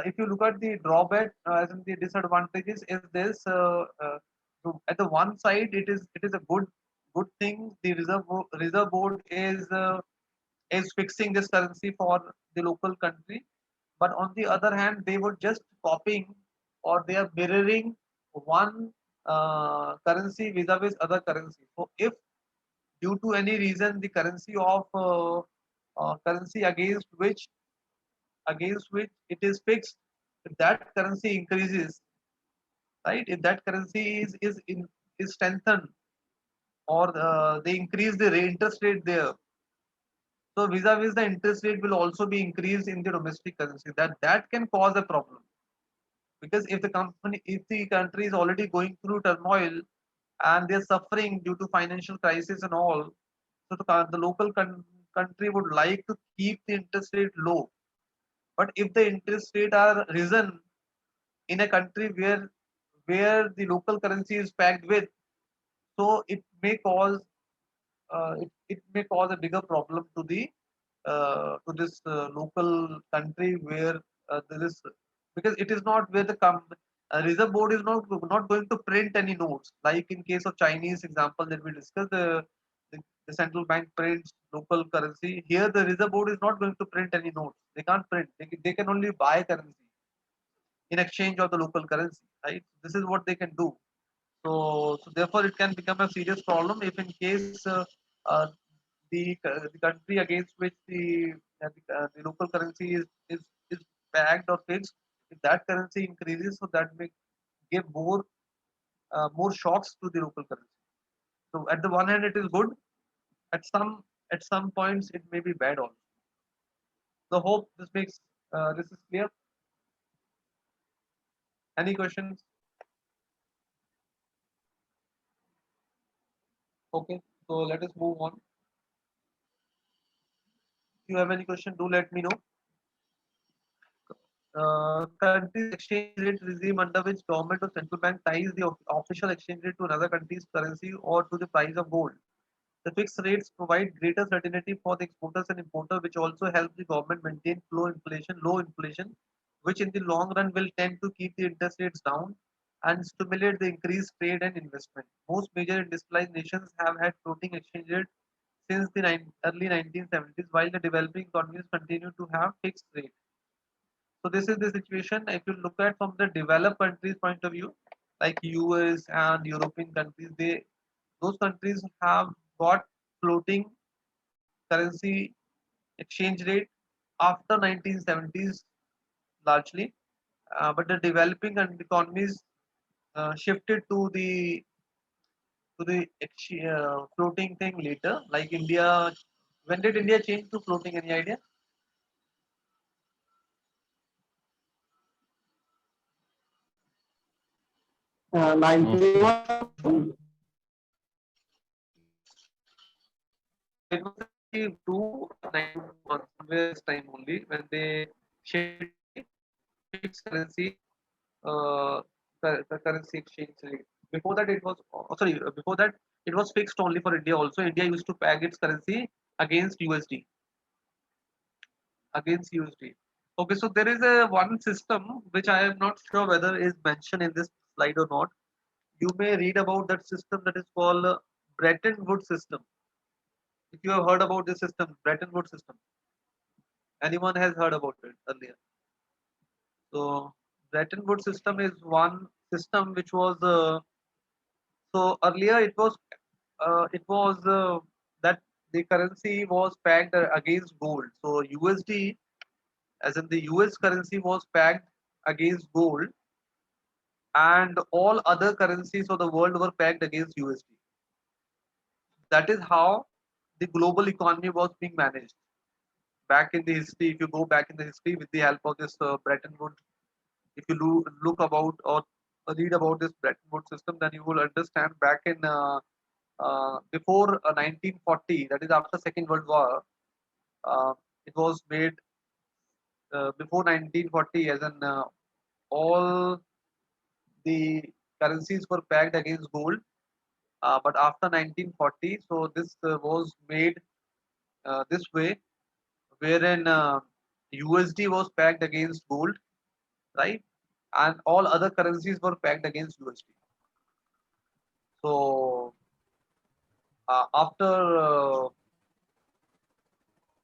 if you look at the drawback, as in the disadvantages, is this at the one side it is a good thing. The reserve board is fixing this currency for the local country, but on the other hand, they were just copying, or they are mirroring one currency vis-a-vis other currency. So if due to any reason the currency against which it is fixed, if that currency increases, right? If that currency is strengthened, or they increase the interest rate there, so vis-a-vis the interest rate will also be increased in the domestic currency. That can cause a problem, because if the country is already going through turmoil and they're suffering due to financial crisis and all, so the local country would like to keep the interest rate low. But if the interest rate are risen in a country where the local currency is packed with, so it may cause a bigger problem to this local country where there is, because it is not where reserve board is not going to print any notes, like in case of Chinese example that we discussed. The central bank prints local currency. Here the reserve board is not going to print any notes. They can't print. They can only buy currency in exchange of the local currency, right? This is what they can do. So therefore, it can become a serious problem if, in case, uh, the country against which the local currency is pegged or fixed, if that currency increases, so that may give more shocks to the local currency. So at the one hand, it is good. At some points, it may be bad also. So hope this is clear. Any questions? Okay, so let us move on. If you have any question, do let me know. Countries exchange rate regime under which government or central bank ties the official exchange rate to another country's currency or to the price of gold. The fixed rates provide greater certainty for the exporters and importers, which also helps the government maintain low inflation, which in the long run will tend to keep the interest rates down and stimulate the increased trade and investment. Most major industrialized nations have had floating exchange rates since the early 1970s, while the developing economies continue to have fixed rates. So this is the situation. If you look at from the developed countries point of view, like US and European countries, those countries have got floating currency exchange rate after 1970s largely, but the developing economies shifted to the floating thing later. Like India, when did India change to floating? Any idea? 91. It was 92, somewhere this time only when they shifted the fixed currency, the currency exchange rate. Before that, it was sorry. Before that, it was fixed only for India. Also, India used to peg its currency against USD. Against USD. Okay, so there is a one system which I am not sure whether is mentioned in this slide or not. You may read about that system that is called Bretton Woods system. If you have heard about this system, Bretton Woods system, anyone has heard about it earlier. So Bretton Woods system is one system which was so earlier it was that the currency was pegged against gold. So USD, as in the US currency, was pegged against gold, and all other currencies of the world were pegged against USD. That is how the global economy was being managed. Back in the history, if you go back in the history with the help of this Bretton Woods, if you look about or read about this Bretton Woods system, then you will understand back in before 1940, that is after Second World War, uh, it was made before 1940, as in all the currencies were pegged against gold. But after 1940, so this was made this way, wherein USD was pegged against gold, right? And all other currencies were pegged against USD. So after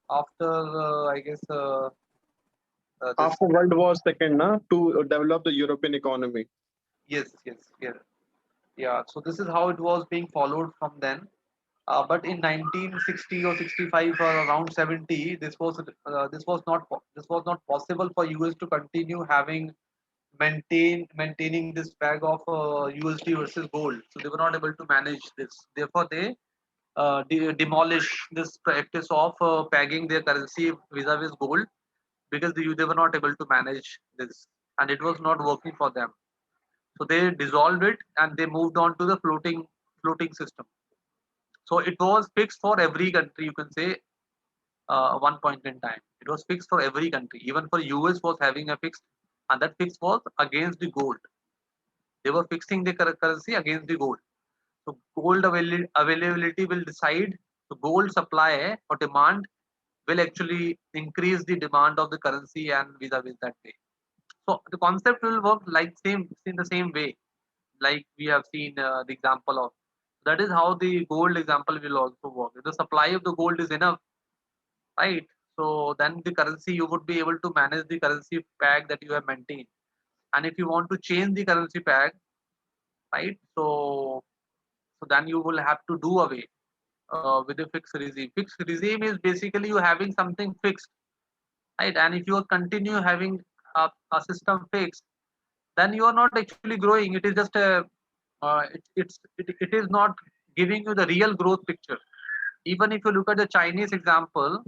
I guess this After World War II, na, to develop the European economy. yes, yeah. So this is how it was being followed from then. But in 1960 or 65 or around 70, this was not possible for US to continue having maintaining this peg of USD versus gold. So they were not able to manage this. Therefore, they demolish this practice of pegging their currency vis-a-vis gold, because they were not able to manage this, and it was not working for them. So they dissolved it and they moved on to the floating system. So it was fixed for every country, you can say, one point in time. It was fixed for every country. Even for US was having a fixed, and that fix was against the gold. They were fixing the currency against the gold. So gold availability will decide. So gold supply or demand will actually increase the demand of the currency and vis-a-vis that way. So the concept will work like same in the same way, like we have seen the example of. That is how the gold example will also work. If the supply of the gold is enough, right? So then the currency, you would be able to manage the currency peg that you have maintained. And if you want to change the currency peg, right? So then you will have to do away with a fixed regime. Fixed regime is basically you having something fixed, right? And if you continue having a system fixed, then you are not actually growing. It is just a it is not giving you the real growth picture. Even if you look at the Chinese example,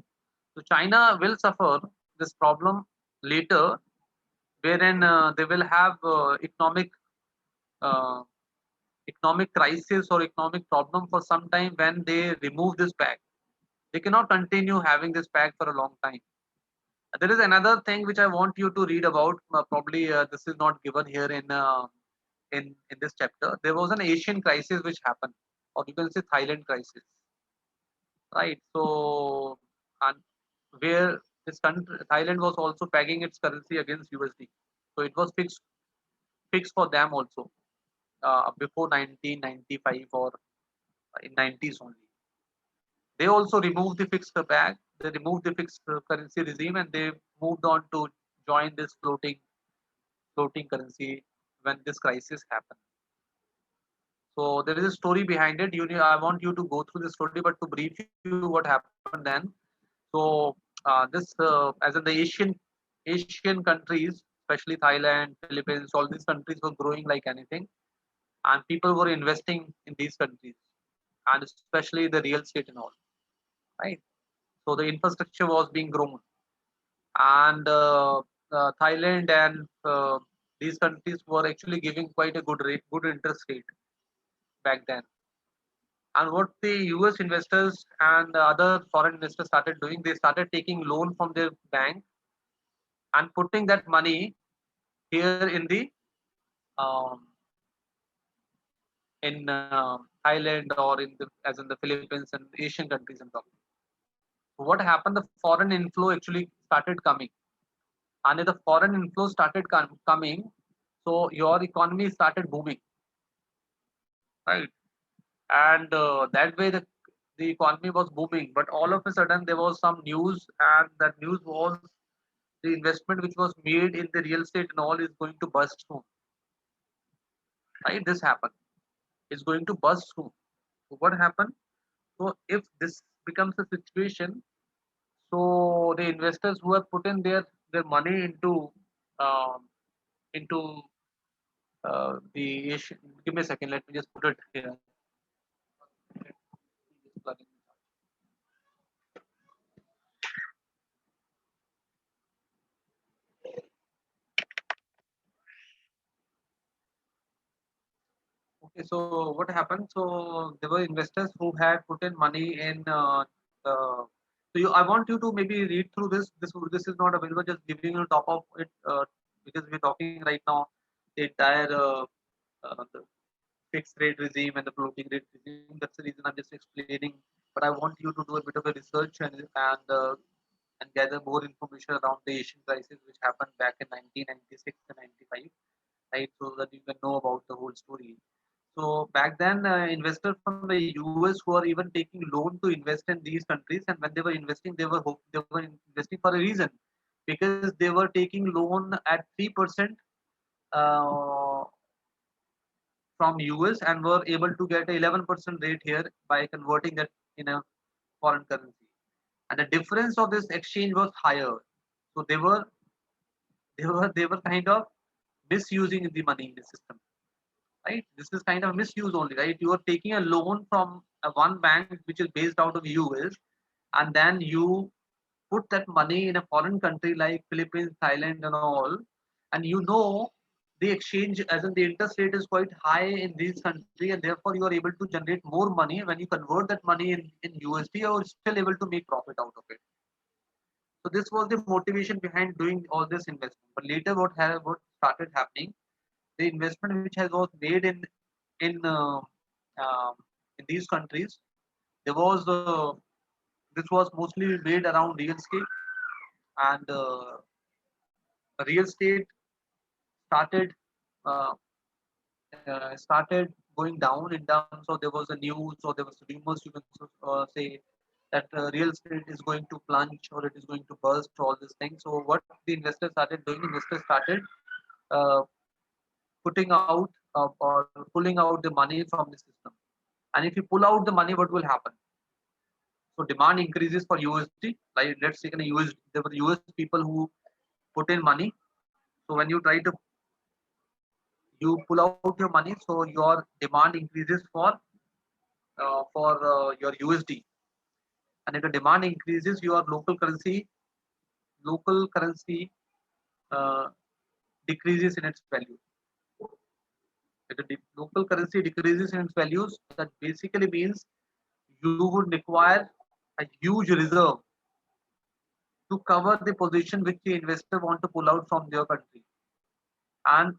so China will suffer this problem later, wherein they will have uh, economic crisis or economic problem for some time when they remove this pack. They cannot continue having this pack for a long time. There is another thing which I want you to read about. Probably this is not given here in this chapter. There was an Asian crisis which happened, or you can say Thailand crisis, right? So, and where this country Thailand was also pegging its currency against USD, so it was fixed for them also before 1995 or in 90s only. They also removed the fixed peg, they removed the fixed currency regime, and they moved on to join this floating currency when this crisis happened. So there is a story behind it. I want you to go through the story, but to brief you what happened then. So this, as in the Asian countries, especially Thailand, Philippines, all these countries were growing like anything, and people were investing in these countries, and especially the real estate and all, right? So the infrastructure was being grown, and Thailand and these countries were actually giving quite a good rate, good interest rate back then. And what the US investors and the other foreign investors started doing, they started taking loan from their bank and putting that money here in the um, in Thailand or in the as in the Philippines and Asian countries and talking. So what happened? The foreign inflow actually started coming, and if the foreign inflow started coming, so your economy started booming, right? And that way the economy was booming. But all of a sudden there was some news, and that news was the investment which was made in the real estate and all is going to bust soon, right? This happened. It's going to bust soon. So what happened? So if this becomes a situation, so the investors who have put in their money um, into the Asian. Give me a second. Let me just put it here. Just plug in. Okay, so what happened? So there were investors who had put in money in. So I want you to maybe read through this. This is not available. Just giving you top of it because we're talking right now the entire the fixed rate regime and the floating rate regime. That's the reason I'm just explaining. But I want you to do a bit of a research and gather more information around the Asian crisis, which happened back in 1996 and 95, right? So that you can know about the whole story. So back then, investors from the US who are even taking loan to invest in these countries, and when they were investing, they were investing for a reason, because they were taking loan at 3% uh, from US and were able to get a 11% rate here by converting that in a foreign currency. And the difference of this exchange was higher. So they were kind of misusing the money in the system, right? This is kind of misuse only, right? You are taking a loan from one bank which is based out of US, and then you put that money in a foreign country like Philippines, Thailand, and all, and you know the exchange as in the interest rate is quite high in this country, and therefore you are able to generate more money. When you convert that money in USD, you are still able to make profit out of it. So this was the motivation behind doing all this investment. But later, what started happening? The investment which has was made in um, in these countries, there was this was mostly made around real estate, and real estate started uh, started going down in terms of there was a news or there was rumors, you can say that real estate is going to plunge or it is going to burst, all these things. So what the investors started doing, investors started uh, putting out or pulling out the money from the system. And if you pull out the money, what will happen? So demand increases for USD. Like let's take in a US, there were US people who put in money. So when you try to you pull out your money, so your demand increases for your USD. And if the demand increases, your local currency uh, decreases in its value. If the local currency decreases in its values, that basically means you would require a huge reserve to cover the position which the investor want to pull out from their country. And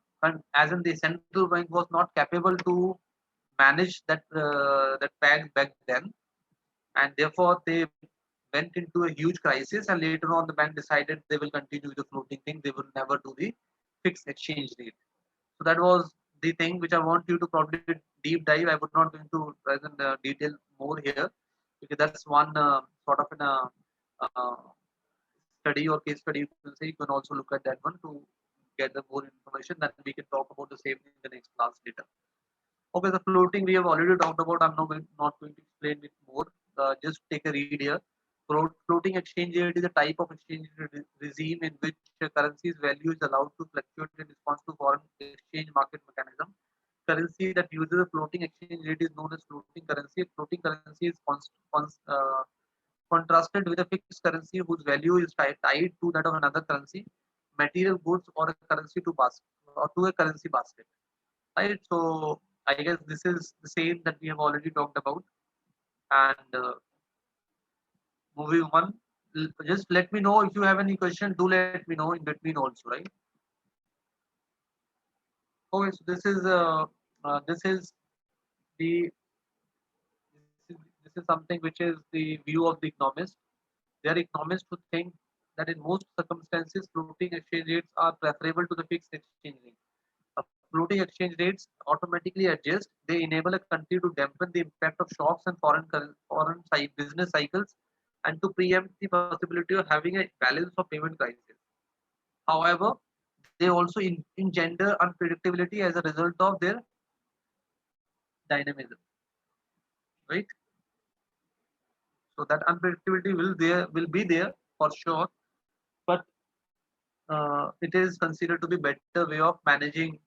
as in the central bank was not capable to manage that back then, and therefore they went into a huge crisis. And later on, the bank decided they will continue the floating thing. They will never do the fixed exchange rate. So that was the thing which I want you to probably deep dive. I would not go into present detail more here, because that's one sort of an uh, study or case study, you can say. You can also look at that one to get the more information. Then we can talk about the same in the next class later. Okay, the floating we have already talked about. I'm not going to explain it more. Just take a read here. Floating exchange rate is a type of exchange regime in which a currency's value is allowed to fluctuate in response to foreign exchange market mechanism. Currency that uses a floating exchange rate is known as floating currency. Floating currency is contrasted with a fixed currency whose value is tied to that of another currency, material goods, or a currency to basket or to a currency basket. Right. So I guess this is the same that we have already talked about. And moving on, just let me know if you have any question. Do let me know in between also, right? Okay, so this is the this is something which is the view of the economist. They are economists who think that in most circumstances, floating exchange rates are preferable to the fixed exchange rate. Floating exchange rates automatically adjust. They enable a country to dampen the impact of shocks and foreign business cycles and to preempt the possibility of having a balance of payment crisis. However, they also engender unpredictability as a result of their dynamism, right? So that unpredictability will be there for sure, but it is considered to be better way of managing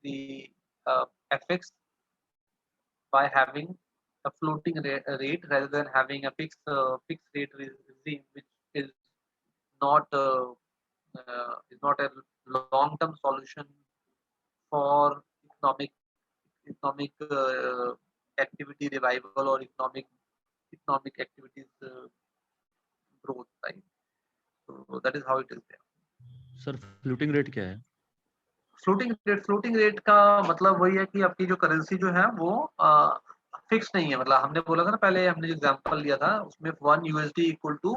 the FX by having a floating rate rather than having a fixed rate regime, which is not a long term solution for economic activity revival or economic activities growth, right? So that is how it is there. Sir floating rate क्या है? Floating rate का मतलब वही है कि आपकी जो currency जो है वो फिक्स नहीं है. मतलब हमने बोला था ना, पहले हमने जो एग्जांपल लिया था उसमें 1 USD equal to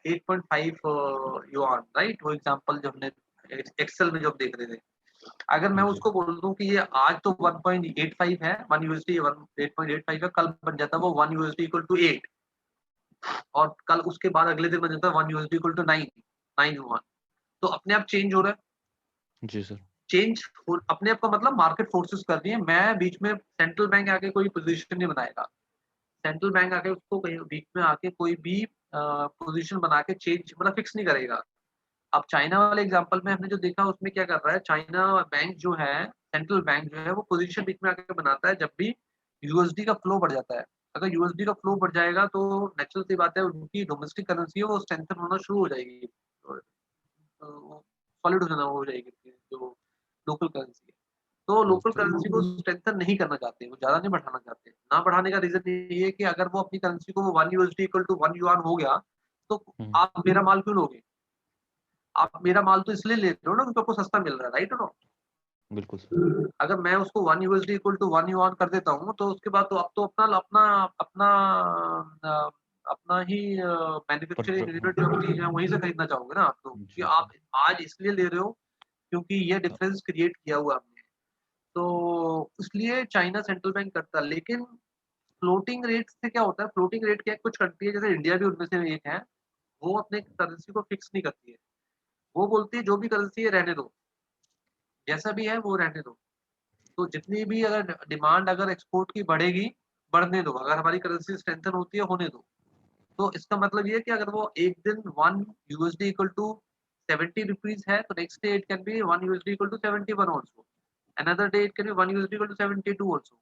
8.5 yuan, right? वो एग्जांपल जो हमने एक्सेल में जब देख रहे थे, अगर मैं उसको बोल दूं कि ये आज तो 1.85 है, 1 USD 8.85 है, कल बन जाता है वो 1 USD इक्वल टू 8, और कल उसके बाद अगले दिन बन जाता है 1 USD इक्वल टू 9 युआन. तो अपने आप चेंज हो रहा है. जी सर. चेंज अपने आप का मतलब मार्केट फोर्सेस कर रही है. मैं बीच में सेंट्रल बैंक आके कोई पोजीशन नहीं बनाएगा. सेंट्रल बैंक आके उसको कहीं बीच में आके कोई भी पोजीशन बना के चेंज मतलब फिक्स नहीं करेगा. अब चाइना वाले एग्जांपल में हमने जो देखा उसमें क्या कर रहा है, चाइना बैंक जो है, सेंट्रल बैंक जो है, वो पोजीशन बीच में आके बनाता है जब भी यूएसडी का फ्लो बढ़ जाता है. अगर यूएसडी का फ्लो बढ़ जाएगा तो नेचुरल सी बात है उनकी डोमेस्टिक करेंसी है वो स्ट्रेंथन होना शुरू हो जाएगी, सॉलिड हो जाएगी जो लोकल करेंसी है. तो लोकल करेंसी को स्ट्रेंथन नहीं करना चाहते, वो ज्यादा नहीं बढ़ाना चाहते. ना बढ़ाने का रीजन ये है कि अगर वो अपनी करेंसी को 1 USD इक्वल टू 1 युआन हो गया तो आप मेरा माल क्यों लोगे? आप मेरा माल तो इसलिए ले रहे हो ना क्योंकि आपको सस्ता मिल रहा है, राइट? नो, बिल्कुल सर. अगर मैं उसको 1 USD इक्वल टू 1 युआन कर देता हूँ तो उसके बाद तो अब तो अपना अपना अपना अपना ही मैन्युफैक्चरिंग यूनिट जो चीज है वहीं से खरीदना चाहोगे ना आप. तो कि आप आज इसलिए ले रहे हो क्योंकि ये डिफरेंस क्रिएट किया हुआ आपने, तो इसलिए चाइना सेंट्रल बैंक करता है. लेकिन फ्लोटिंग रेट से क्या होता है, फ्लोटिंग रेट क्या है, कुछ कंट्री है जैसे इंडिया भी उनमें से एक है, वो अपने करेंसी को फिक्स नहीं करती है. वो बोलती है जो भी करेंसी है रहने दो, जैसा भी है वो रहने दो. तो जितनी भी अगर डिमांड अगर एक्सपोर्ट की बढ़ेगी, बढ़ने दो. अगर हमारी करेंसी स्ट्रेंथन होती है होने दो. तो इसका मतलब ये है कि अगर वो एक दिन 1 USD इक्वल टू 70 रुपीज है तो next day it can be 1 USD equal to 71 also. Another day it can be 1 USD equal to 72 also.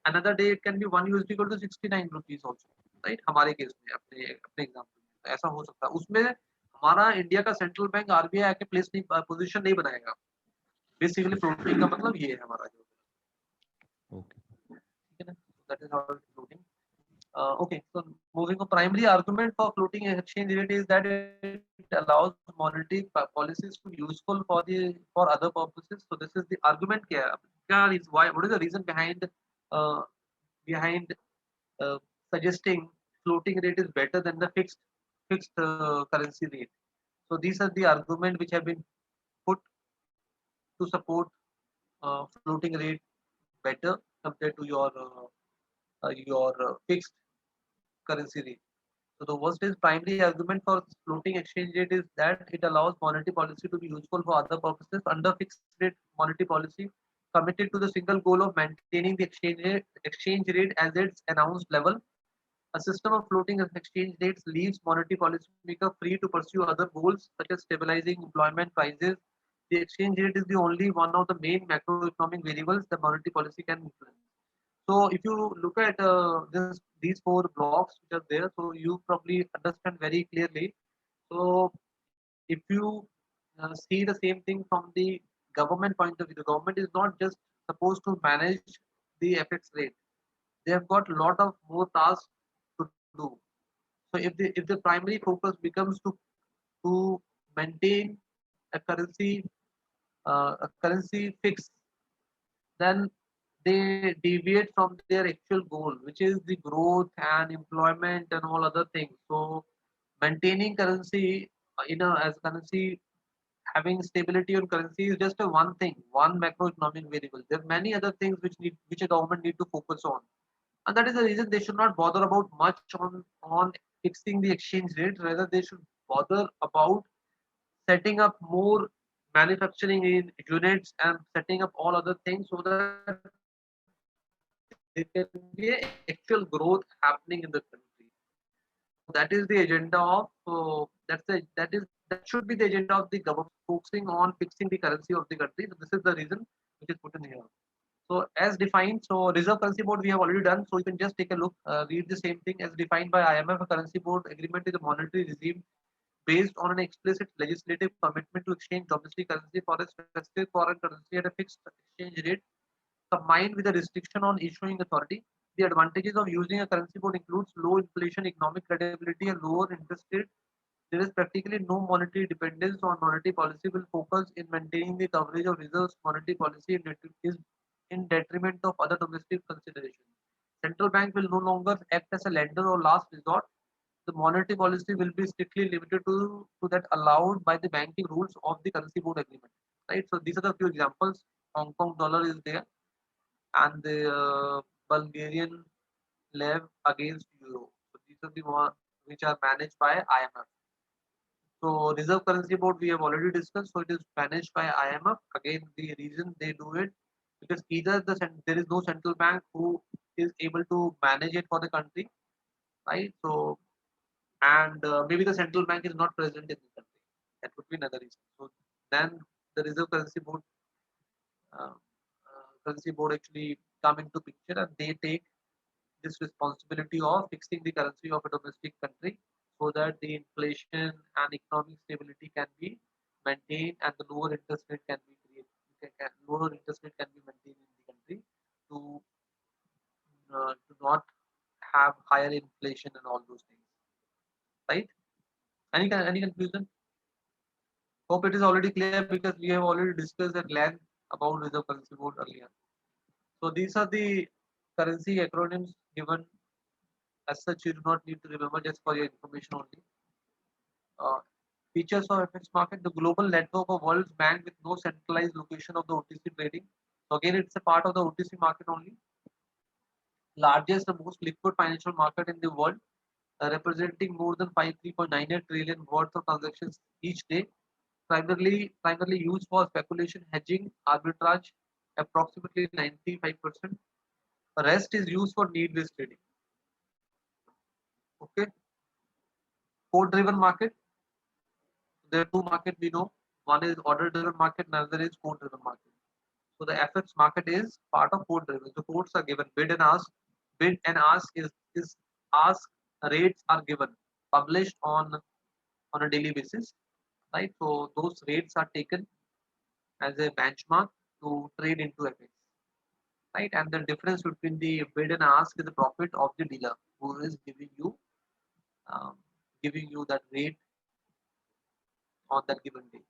Another day it can be 1 USD equal to 69 rupees also. Right? हमारे case में अपने example में ऐसा हो सकता है. उसमें हमारा इंडिया का सेंट्रल बैंक आरबीआई आके प्लेस नहीं पोजीशन नहीं बनाएगा. बेसिकली फ्लोटिंग का मतलब ये है हमारा जो. ओके, ठीक है ना? That is how it floating. Okay, so moving on, primary argument for floating exchange rate is that it allows monetary policies to be useful for other purposes. So this is the argument. What is the reason behind behind suggesting floating rate is better than the fixed currency rate? So these are the argument which have been put to support floating rate better compared to your fixed currency rate. So the worst is primary argument for floating exchange rate is that it allows monetary policy to be useful for other purposes. Under fixed rate monetary policy, committed to the single goal of maintaining the exchange rate as its announced level, A system of floating exchange rates leaves monetary policymaker free to pursue other goals such as stabilizing employment prices. The exchange rate is the only one of the main macroeconomic variables the monetary policy can influence. So if you look at these four blocks which are there, so you probably understand very clearly. So if you see the same thing from the government point of view, the government is not just supposed to manage the FX rate. They have got a lot of more tasks to do. So if the primary focus becomes to maintain a currency fix, then they deviate from their actual goal, which is the growth and employment and all other things. So maintaining currency as currency, having stability on currency is just a one thing, one macroeconomic variable. There are many other things which a government need to focus on, and that is the reason they should not bother about much on fixing the exchange rate. Rather, they should bother about setting up more manufacturing in units and setting up all other things so that there can be a actual growth happening in the country. So that is the agenda of that should be the agenda of the government, focusing on fixing the currency of the country. So this is the reason which is put in here. So as defined, so Reserve Currency Board we have already done. So you can just take a look, read the same thing as defined by IMF. A currency board agreement is a monetary regime based on an explicit legislative commitment to exchange domestic currency for a specific foreign currency at a fixed exchange rate, combined with a restriction on issuing authority. The advantages of using a currency board includes low inflation, economic credibility, and lower interest rate. There is practically no monetary dependence on monetary policy. Will focus in maintaining the coverage of reserves monetary policy is in detriment of other domestic considerations. Central bank will no longer act as a lender or last resort. The monetary policy will be strictly limited to that allowed by the banking rules of the currency board agreement. Right. So these are the few examples. Hong Kong dollar is there, and the Bulgarian lev against euro. So these are the ones which are managed by IMF. So Reserve Currency Board we have already discussed. So it is managed by IMF. Again, the reason they do it because either there is no central bank who is able to manage it for the country, right? So and maybe the central bank is not present in the country. That would be another reason. So then the Reserve uh, Currency Board actually come into picture, and they take this responsibility of fixing the currency of a domestic country so that the inflation and economic stability can be maintained and the lower interest rate can be created. Lower interest rate can be maintained in the country to to not have higher inflation and all those things. Right? Any confusion? Hope it is already clear because we have already discussed at length about Reserve Currency Board earlier. So these are the currency acronyms given. As such, you do not need to remember, just for your information only. Uh, Features of FX market: the global network of world's bank with no centralized location of the OTC trading. So again, it's a part of the OTC market only. Largest and most liquid financial market in the world, representing more than 3.98 trillion worth of transactions each day. Primarily used for speculation, hedging, arbitrage, approximately 95%. The rest is used for need-based trading. Okay. Code-driven market. There are two markets we know. One is order-driven market, another is code-driven market. So the FX market is part of code-driven. The quotes are given. Bid and ask. Bid and ask is ask rates are given, published on a daily basis. Right. So those rates are taken as a benchmark to trade into FX. Right. And the difference between the bid and ask is the profit of the dealer who is um, giving you that rate on that given day.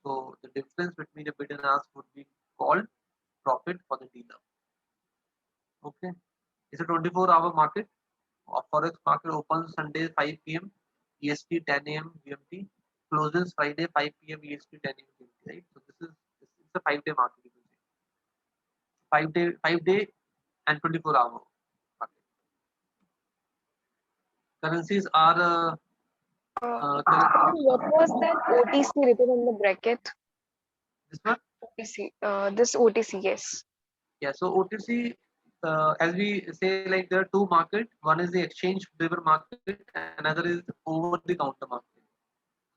So the difference between a bid and ask would be called profit for the dealer. Okay. It's a 24-hour market. Forex market opens Sunday 5 p.m. EST 10 a.m. GMT. Closes Friday 5 p.m. EST 10 a.m. GMT. Right. So it's a 5-day market. You can say 5 day and 24-hour market. Currencies are What was that OTC written in the bracket? this one. OTC, this OTC, yes. Yeah. So OTC as we say, like there are two markets. One is the exchange driven market, and another is over the counter market.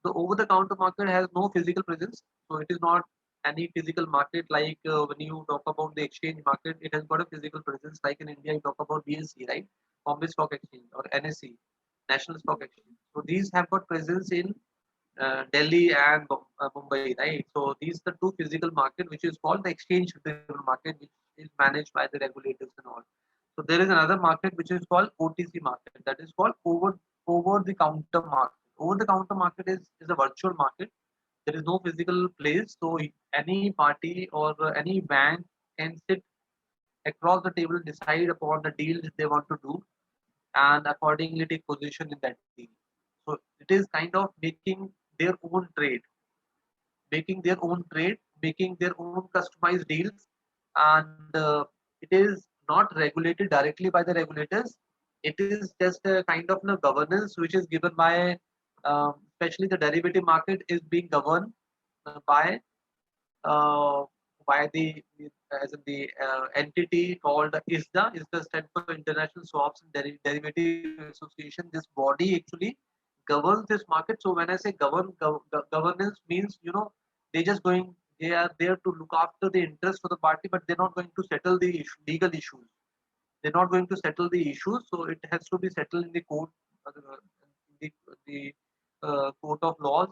The over the counter market has no physical presence, so it is not any physical market like when you talk about the exchange market, it has got a physical presence. Like in India, you talk about BSE, right? Bombay Stock Exchange or NSE, National Stock Exchange. So these have got presence in Delhi and Mumbai, right? So these are the two physical market, which is called the exchange-driven market, which is managed by the regulators and all. So there is another market which is called OTC market, that is called over the counter market. Over the counter market is a virtual market. There is no physical place, so any party or any bank can sit across the table, decide upon the deal that they want to do, and accordingly take position in that deal. So it is kind of making their own trade, making their own customized deals, and it is not regulated directly by the regulators. It is just a kind of governance which is given by, especially the derivative market is being governed by uh, the as in the entity called ISDA. ISDA stands for International Swaps and Derivative Association. This body actually governs this market. So when I say governance means, they just going they are there to look after the interest of the party, but they're not going to settle the legal issues. They're not going to settle the issues, so it has to be settled in the court, the court of laws,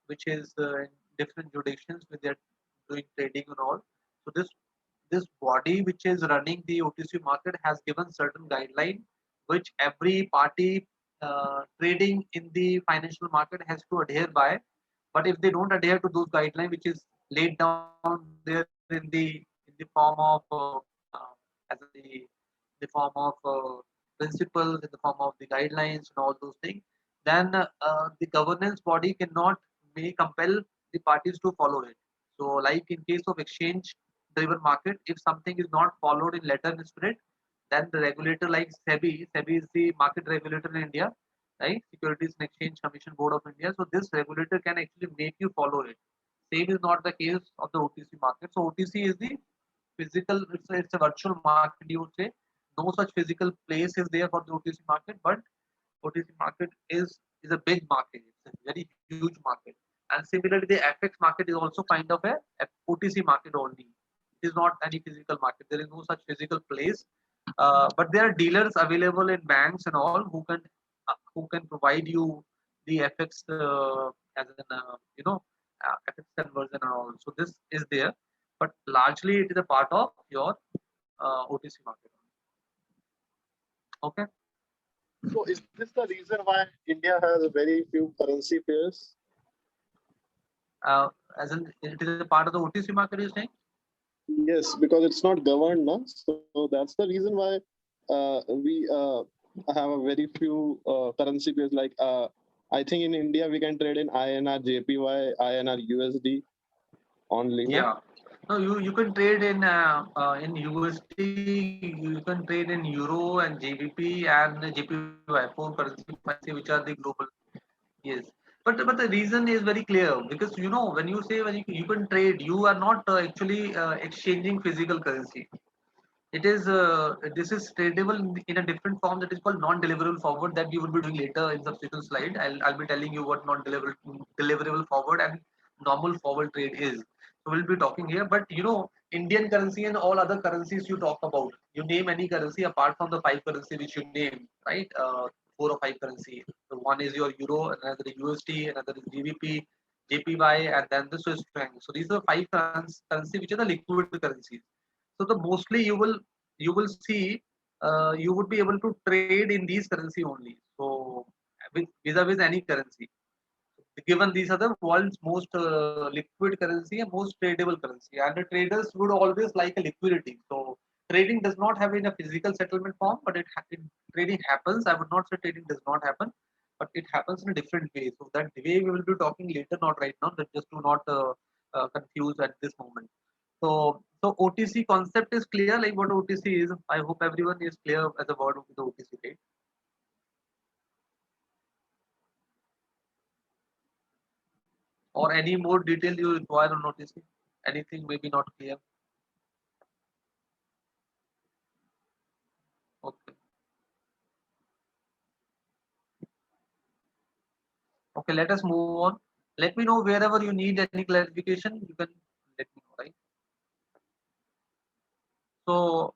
which is in different jurisdictions where they're doing trading and all. So this body which is running the OTC market has given certain guideline which every party trading in the financial market has to adhere by. But if they don't adhere to those guidelines, which is laid down there in the form of as in the form of principles, in the form of the guidelines and all those things, then the governance body cannot may compel the parties to follow it. So, like in case of exchange-driven market, if something is not followed in letter and spirit, then the regulator like SEBI is the market regulator in India, right? Securities and Exchange Commission Board of India. So this regulator can actually make you follow it. Same is not the case of the OTC market. So OTC is the physical, it's a virtual market, you would say. No such physical place is there for the OTC market, but OTC market is a big market. It's a very huge market. And similarly, the FX market is also kind of a OTC market only. It is not any physical market. There is no such physical place. But there are dealers available in banks and all who can provide you the FX as an FX conversion and all. So this is there, but largely it is a part of your OTC market. Okay. So is this the reason why India has very few currency pairs? As in, it is a part of the OTC market, you're saying? Yes, because it's not governed, no? So that's the reason why we have a very few currency pairs. Like I think in India we can trade in INR, JPY, INR, USD only, no? Yeah. No, you can trade in USD, you can trade in Euro and GBP and JPY, four currency which are the global. Yes, but the reason is very clear, because when you say when you can trade, you are not actually exchanging physical currency. It is this is tradable in a different form that is called non-deliverable forward, that we will be doing later in subsequent slide. I'll be telling you what non-deliverable forward and normal forward trade is. So we'll be talking here, but Indian currency and all other currencies you talk about, you name any currency apart from the five currency which you name, right? Four or five currency. So one is your Euro, another is USD, another is GBP, JPY, and then the Swiss franc. So these are five currency which are the liquid currencies. So the mostly you will see you would be able to trade in these currency only. So vis-a-vis any currency, given these are the world's most liquid currency and most tradable currency, and the traders would always like a liquidity. So trading does not have in a physical settlement form, but trading happens. I would not say trading does not happen, but it happens in a different way. So that way we will be talking later, not right now. That just do not confuse at this moment. So OTC concept is clear, like what OTC is. I hope everyone is clear as a word of the OTC, right? Or any more detail you require on OTC? Anything maybe not clear? Okay, let us move on. Let me know wherever you need any clarification, you can let me know, right? So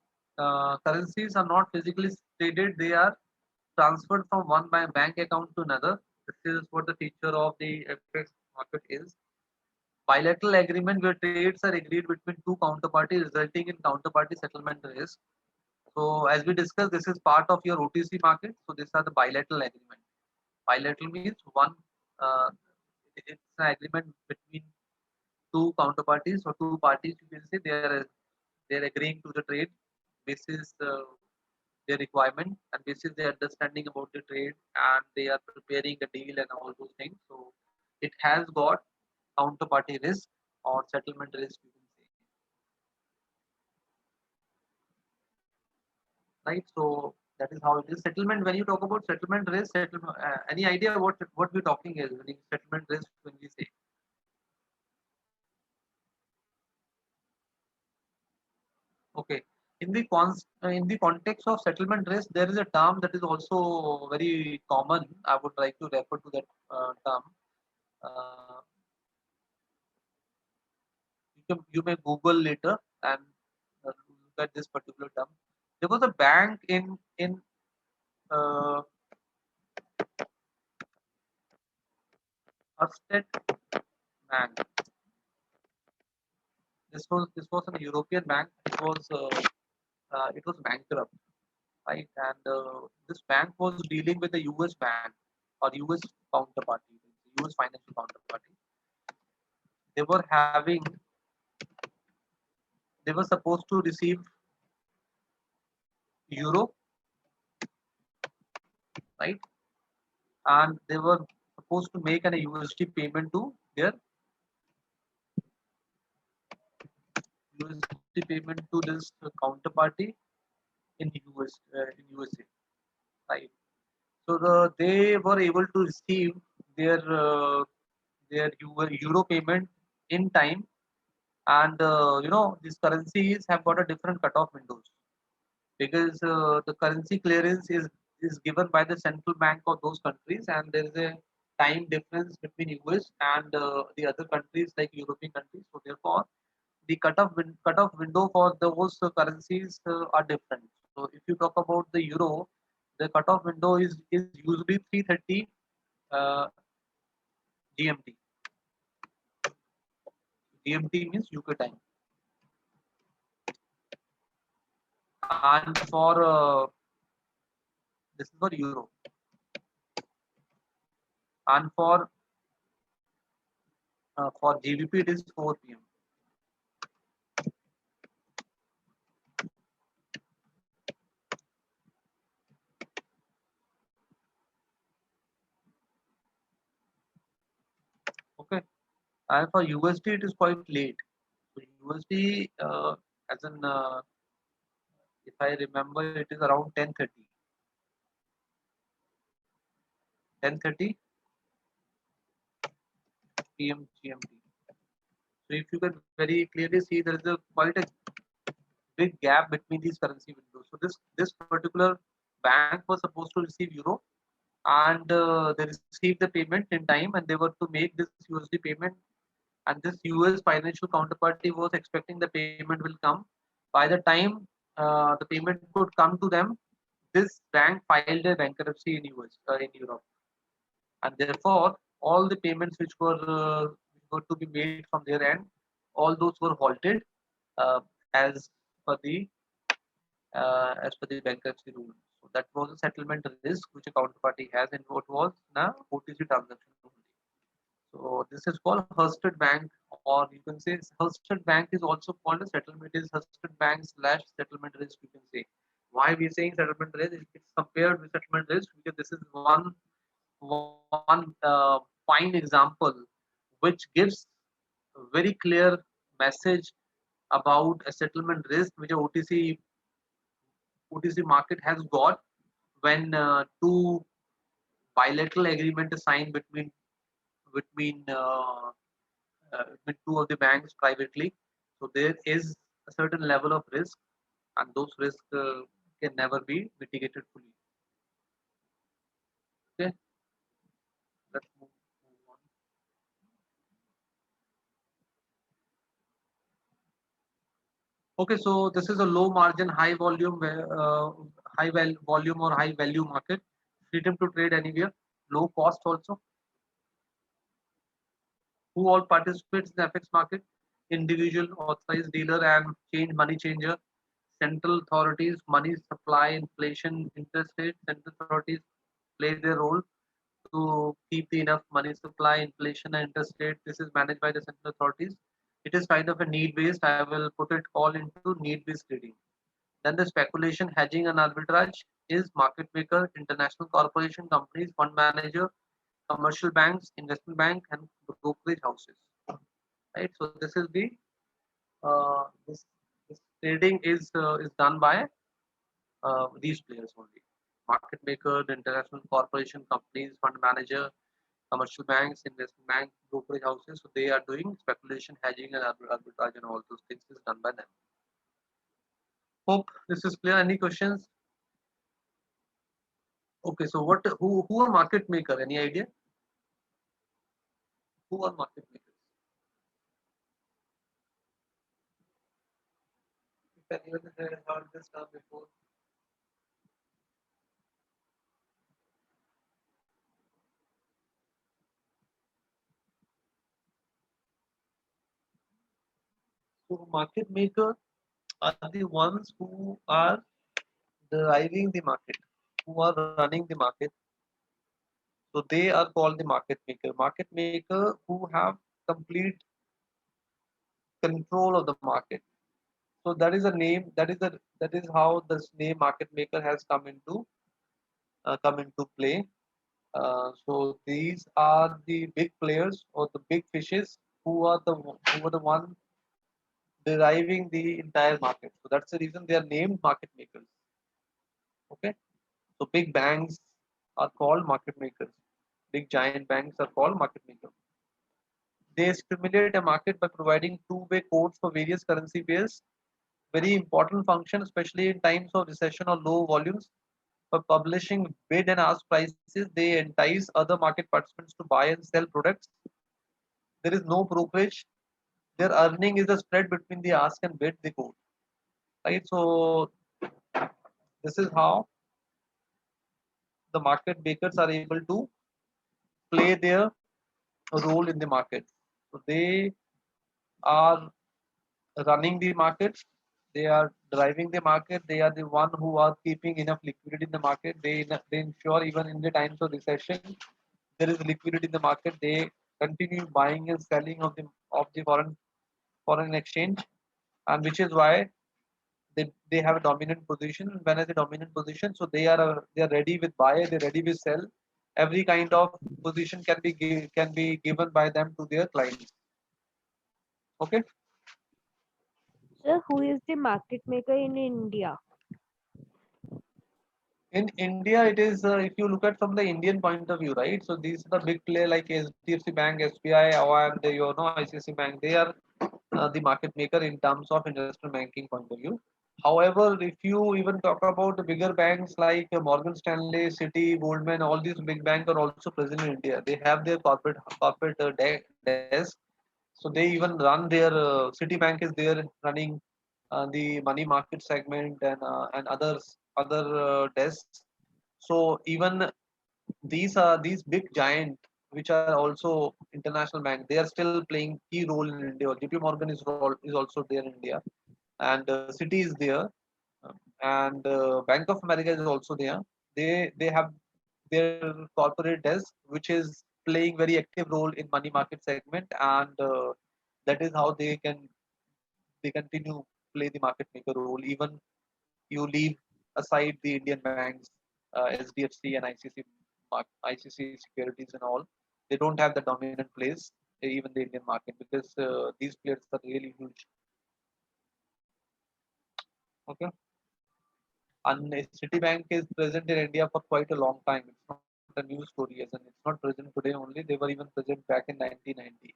currencies are not physically traded; they are transferred from one bank account to another. This is what the feature of the FX market is. Bilateral agreement where trades are agreed between two counterparties, resulting in counterparty settlement risk. So as we discussed, this is part of your OTC market. So these are the bilateral agreement. Bilateral means one. Uh, it's an agreement between two counterparties or two parties. You can say they are agreeing to the trade basis their requirement and basis their understanding about the trade, and they are preparing a deal and all those things. So it has got counterparty risk or settlement risk, you can say, right? So that is how it is. Settlement. When you talk about settlement risk, settlement, any idea what we're talking is when settlement risk when we say? Okay. In the context of settlement risk, there is a term that is also very common. I would like to refer to that term. Uh, you may Google later and look at this particular term. There was a bank in uh, Erste Bank. This was an European bank. It was bankrupt, right? And this bank was dealing with the US bank or US counterparty, US financial counterparty. They were having they were supposed to receive euro, right? And they were supposed to make an USD payment to their USD payment to this counterparty in USA, right? So they were able to receive their euro payment in time, and these currencies have got a different cutoff windows because the currency clearance is given by the central bank of those countries, and there is a time difference between US and the other countries like European countries. So therefore, the cutoff window for those currencies are different. So if you talk about the euro, the cutoff window is usually 3:30 uh, GMT. GMT means UK time, and this is for euro, and for GBP it is 4 p.m. Okay, and for USD it is quite late. So USD, as in if I remember, it is around 10:30 p.m. GMT. So if you can very clearly see, there is a quite a big gap between these currency windows. So this particular bank was supposed to receive euro, and they received the payment in time, and they were to make this USD payment. And this US financial counterparty was expecting the payment will come. By the time the payment could come to them, this bank filed a bankruptcy in in Europe, and therefore all the payments which were to be made from their end, all those were halted uh, as per the bankruptcy rule. So that was a settlement risk which a counterparty has, and what was the OTC transaction only. So this is called Hersted Bank, or you can say Hersted Bank is also called a settlement. It is Hersted Bank slash settlement risk. You can say why we are saying settlement risk. It's compared with settlement risk because this is one fine example which gives a very clear message about a settlement risk which a OTC market has got when two bilateral agreement is signed between two of the banks privately. So there is a certain level of risk, and those risks can never be mitigated fully. Okay, let's move. Okay, so this is a low margin, high volume, volume or high value market. Freedom to trade anywhere, low cost also. Who all participates in the FX market? Individual, authorized dealer, and change money changer. Central authorities, money supply, inflation, interest rate. Central authorities play their role to keep the enough money supply, inflation, and interest rate. This is managed by the central authorities. It is kind of a need based. I will put it all into need based trading. Then the speculation, hedging, and arbitrage is market maker, international corporation, companies, fund manager, commercial banks, investment bank, and brokerage houses. Right. So this is the this trading is done by these players only. Market maker, the international corporation, companies, fund manager, commercial banks, investment bank, brokerage houses. So they are doing speculation, hedging, and arbitrage, and all those things is done by them. Hope this is clear. Any questions? Okay, so who are market maker? Any idea? Who are market makers? If anyone has heard this term before. So market maker are the ones who are driving the market, who are running the market. So they are called the market maker. Market maker who have complete control of the market. So that is a name. That is how this name market maker has come into play. So these are the big players or the big fishes who are the one deriving the entire market. So that's the reason they are named market makers. Okay. So big banks are called market makers. Big giant banks are called market makers. They stimulate a market by providing two-way quotes for various currency pairs. Very important function, especially in times of recession or low volumes. For publishing bid and ask prices, they entice other market participants to buy and sell products. There is no brokerage. Their earning is the spread between the ask and bid they quote. Right. So this is how the market makers are able to play their role in the market. So they are running the market. They are driving the market. They are the one who are keeping enough liquidity in the market. They ensure even in the times of recession there is liquidity in the market. They continue buying and selling of the foreign exchange, and which is why they have a dominant position. When I say dominant position, so they are ready with buy, they're ready with sell. Every kind of position can be given by them to their clients. Okay. Sir, who is the market maker in India? In India, it is if you look at from the Indian point of view, right? So these are the big player like HDFC Bank, SBI, and ICICI Bank. They are the market maker in terms of investment banking point of view. However, if you even talk about the bigger banks like Morgan Stanley, Citi, Goldman, all these big banks are also present in India. They have their corporate desk. So they even run their Citibank is there running the money market segment and other desks. So even these big giant which are also international bank, they are still playing key role in India. JP Morgan is also there in India, and Citi is there, and Bank of America is also there. They have their corporate desk, which is playing very active role in money market segment, and that is how they continue play the market maker role. Even you leave aside the Indian banks, SDFC and ICC Securities and all, they don't have the dominant place even the Indian market because these players are really huge. Okay, and Citibank is present in India for quite a long time. It's not a new story, and it's not present today only. They were even present back in 1990.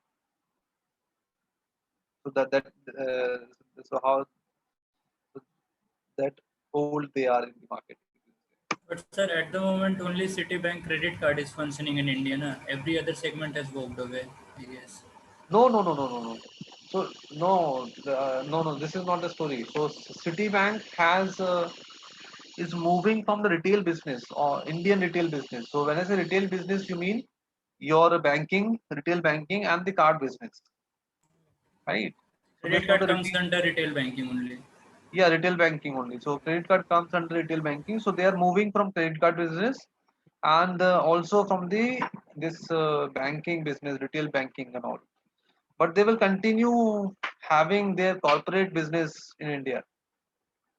So uh, so how that old they are in the market. But sir, at the moment, only Citibank credit card is functioning in India. Na? Every other segment has walked away, I guess. No, no, no, no, no, no. So no, no. This is not the story. So Citibank has is moving from the retail business or Indian retail business. So when I say retail business, you mean your banking, retail banking, and the card business, right? So Credit this was card the comes retail. under retail banking only. Yeah, retail banking only. So credit card comes under retail banking. So they are moving from credit card business and also from the this banking business, retail banking and all. But they will continue having their corporate business in India.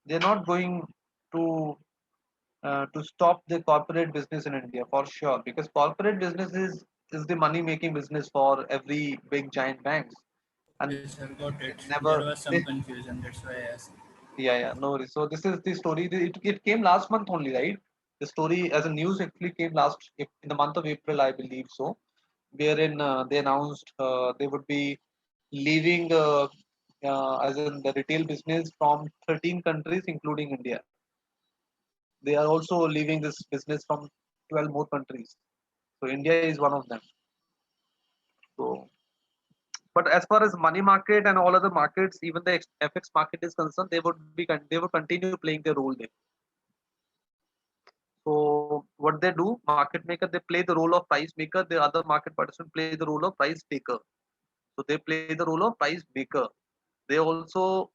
They're not going to stop the corporate business in India for sure because corporate business is the money making business for every big giant banks and Okay, sir, got they it. There never was some they, confusion. That's why I asked. yeah, no worries. So this is the story. It came last month only, right? The story as a news actually came in the month of April, I believe so, wherein they announced they would be leaving as in the retail business from 13 countries including India. They are also leaving this business from 12 more countries. So India is one of them. So, but as far as money market and all other markets, even the FX market is concerned, they would continue playing their role there. So what they do, market maker, they play the role of price maker. The other market participant play the role of price taker. So they play the role of price maker. They also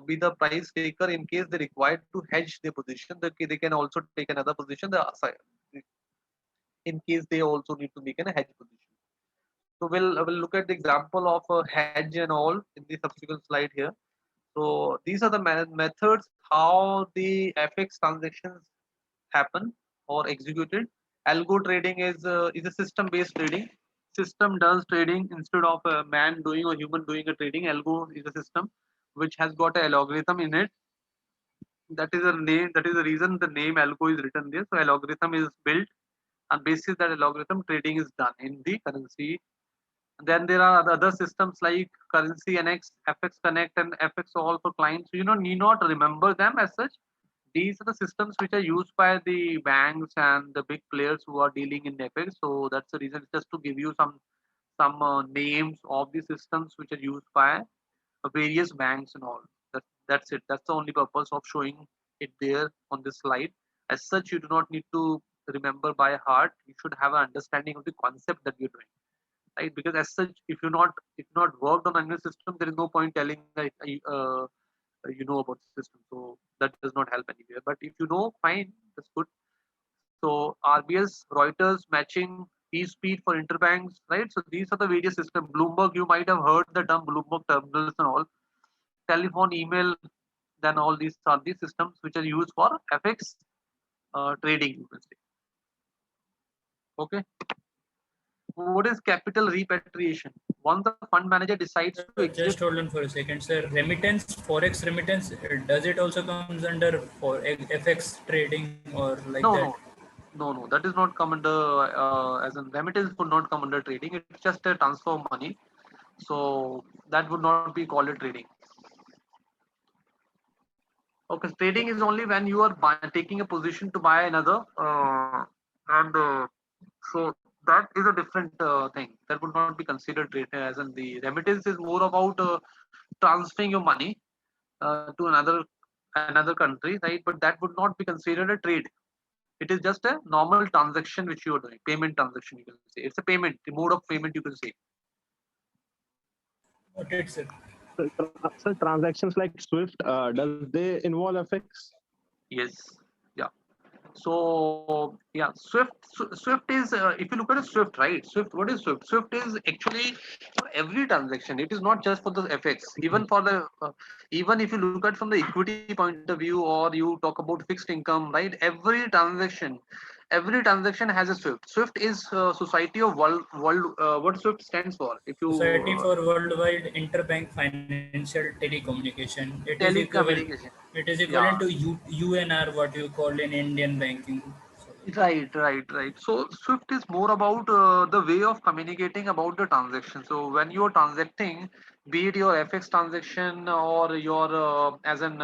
be the price taker in case they require to hedge their position. They can also take another position in case they also need to make a hedge position. So we'll look at the example of a hedge and all in the subsequent slide here. So these are the methods how the FX transactions happen or executed. Algo trading is a system based trading. System does trading instead of a man doing or human doing a trading. Algo is a system which has got an algorithm in it. That is a name. That is the reason the name algo is written there. So algorithm is built and basis that algorithm trading is done in the currency. Then there are other systems like currency NX, FX Connect, and FX All for clients. So, you know, need not remember them as such. These are the systems which are used by the banks and the big players who are dealing in FX. So that's the reason, just to give you some names of the systems which are used by various banks and all. That's it. That's the only purpose of showing it there on this slide. As such, you do not need to remember by heart. You should have an understanding of the concept that you're doing, right? Because as such, if you not worked on any system, there is no point telling that you know about the system. So that does not help anywhere. But if you know, fine, that's good. So RBS, Reuters matching e-speed for interbanks, right? So these are the various systems. Bloomberg, you might have heard the term Bloomberg terminals and all. Telephone, email, then all these are the systems which are used for FX trading. You can say. Okay. What is capital repatriation? Once the fund manager decides to exit. Just hold on for a second, sir. Remittance, forex remittance, does it also comes under for FX trading or like No, that? no, no. That is not come under as in remittance would not come under trading. It's just a transfer of money. So that would not be called a trading. Okay, trading is only when you are taking a position to buy another, and so that is a different thing. That would not be considered trade. As in the remittance is more about transferring your money to another country, right? But that would not be considered a trade. It is just a normal transaction which you are doing, payment transaction. You can say it's a payment, the mode of payment. You can say Got it, sir. So transactions like Swift, does they involve FX? yes, yeah. So yeah, Swift is if you look at a Swift, right? Swift, what is Swift? Swift is actually for every transaction. It is not just for the FX. Even for the even if you look at from the equity point of view, or you talk about fixed income, right? Every transaction has a Swift. Swift is Society of World. What Swift stands for? If you Society for Worldwide Interbank Financial Telecommunication. telecommunication. It is equivalent Yeah. to UNR, what you call in Indian banking. So, Right. So Swift is more about the way of communicating about the transaction. So when you are transacting, be it your FX transaction or your as an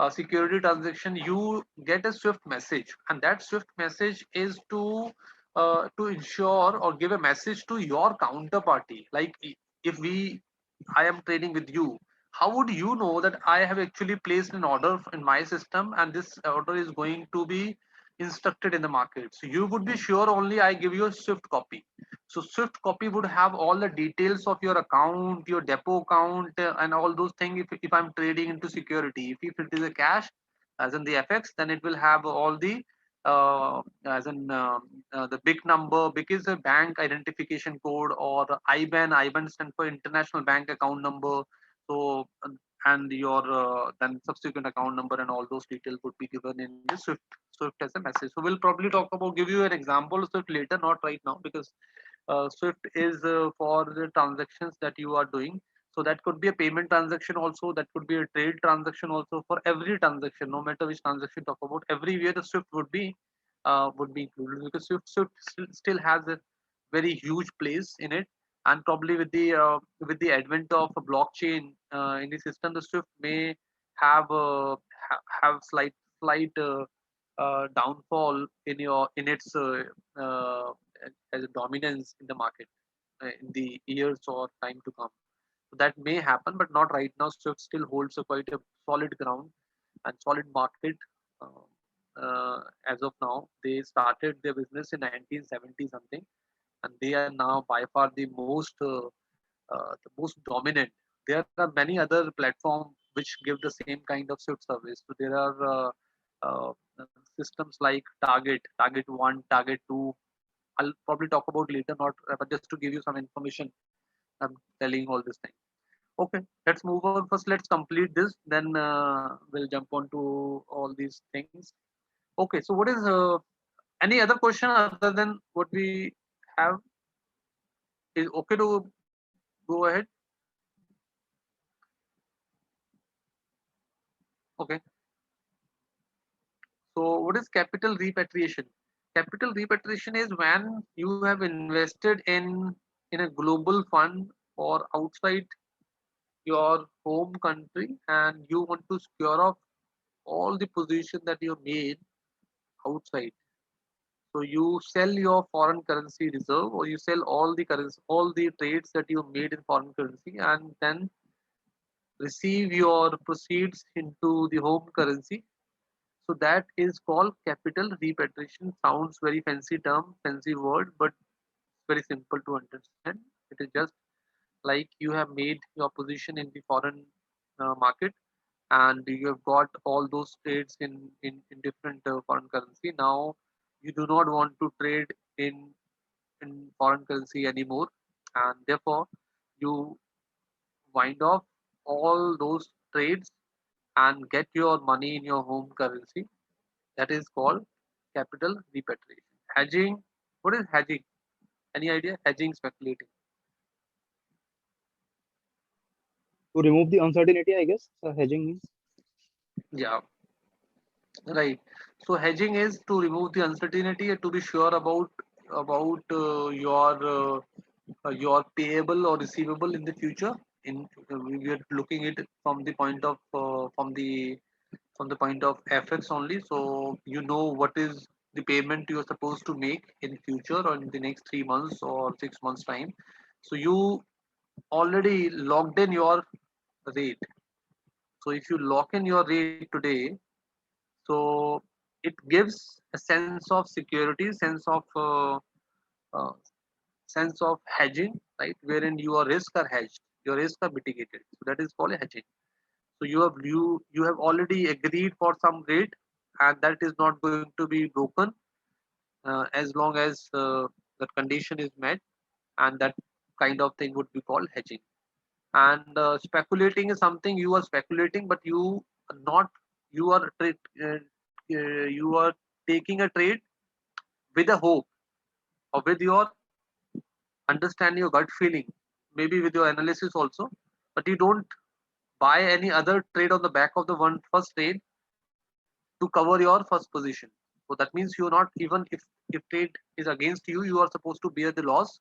security transaction, you get a Swift message, and that Swift message is to ensure or give a message to your counterparty. Like if we I am trading with you, how would you know that I have actually placed an order in my system and this order is going to be instructed in the market? So you would be sure only I give you a Swift copy. So Swift copy would have all the details of your account, your depot account, and all those things. If I'm trading into security, if it is a cash, as in the FX, then it will have all the as in the big number, big is a bank identification code, or IBAN stands for international bank account number. So and your then subsequent account number and all those details would be given in the Swift as a message. So we'll probably talk about, give you an example of Swift later, not right now, because Swift is for the transactions that you are doing. So that could be a payment transaction also, that could be a trade transaction also. For every transaction, no matter which transaction talk about, everywhere the Swift would be included, because Swift still has a very huge place in it. And probably with the advent of a blockchain in the system, the Swift may have have slight downfall in its as a dominance in the market in the years or time to come. So that may happen, but not right now. Swift still holds a quite a solid ground and solid market. Uh, as of now, they started their business in 1970 something, and they are now by far the most dominant. There are many other platforms which give the same kind of Swift service. So there are uh, systems like Target One, Target Two. I'll probably talk about later, not but just to give you some information. I'm telling all this thing. Okay, let's move on. First, let's complete this. Then we'll jump on to all these things. Okay, so what is any other question other than what we have? Is okay to go ahead? Okay. So what is capital repatriation? Capital repatriation is when you have invested in a global fund or outside your home country, and you want to secure off all the position that you made outside. So you sell your foreign currency reserve, or you sell all the currency, all the trades that you made in foreign currency, and then receive your proceeds into the home currency. So that is called capital repatriation. Sounds very fancy term, fancy word, but very simple to understand. It is just like you have made your position in the foreign market, and you have got all those trades in different foreign currency. Now you do not want to trade in foreign currency anymore, and therefore you wind off all those trades and get your money in your home currency. That is called capital repatriation. Hedging. What is hedging? Any idea? Hedging, speculating. To remove the uncertainty, I guess. Hedging means. Yeah, right. So hedging is to remove the uncertainty and to be sure about your payable or receivable in the future. In we are looking it from the point of from the point of FX only. So you know what is the payment you are supposed to make in future or in the next 3 months or 6 months time. So you already locked in your rate. So if you lock in your rate today, so it gives a sense of security, uh, sense of hedging, right? Wherein your risk are hedged, your risk are mitigated. So that is called hedging. So you have already agreed for some rate, and that is not going to be broken as long as that condition is met, and that kind of thing would be called hedging. And speculating is something you are speculating, but you are not you are you are taking a trade with a hope or with your understanding, your gut feeling, maybe with your analysis also, but you don't buy any other trade on the back of the one first trade to cover your first position. So that means you're not, even if trade is against you, you are supposed to bear the loss,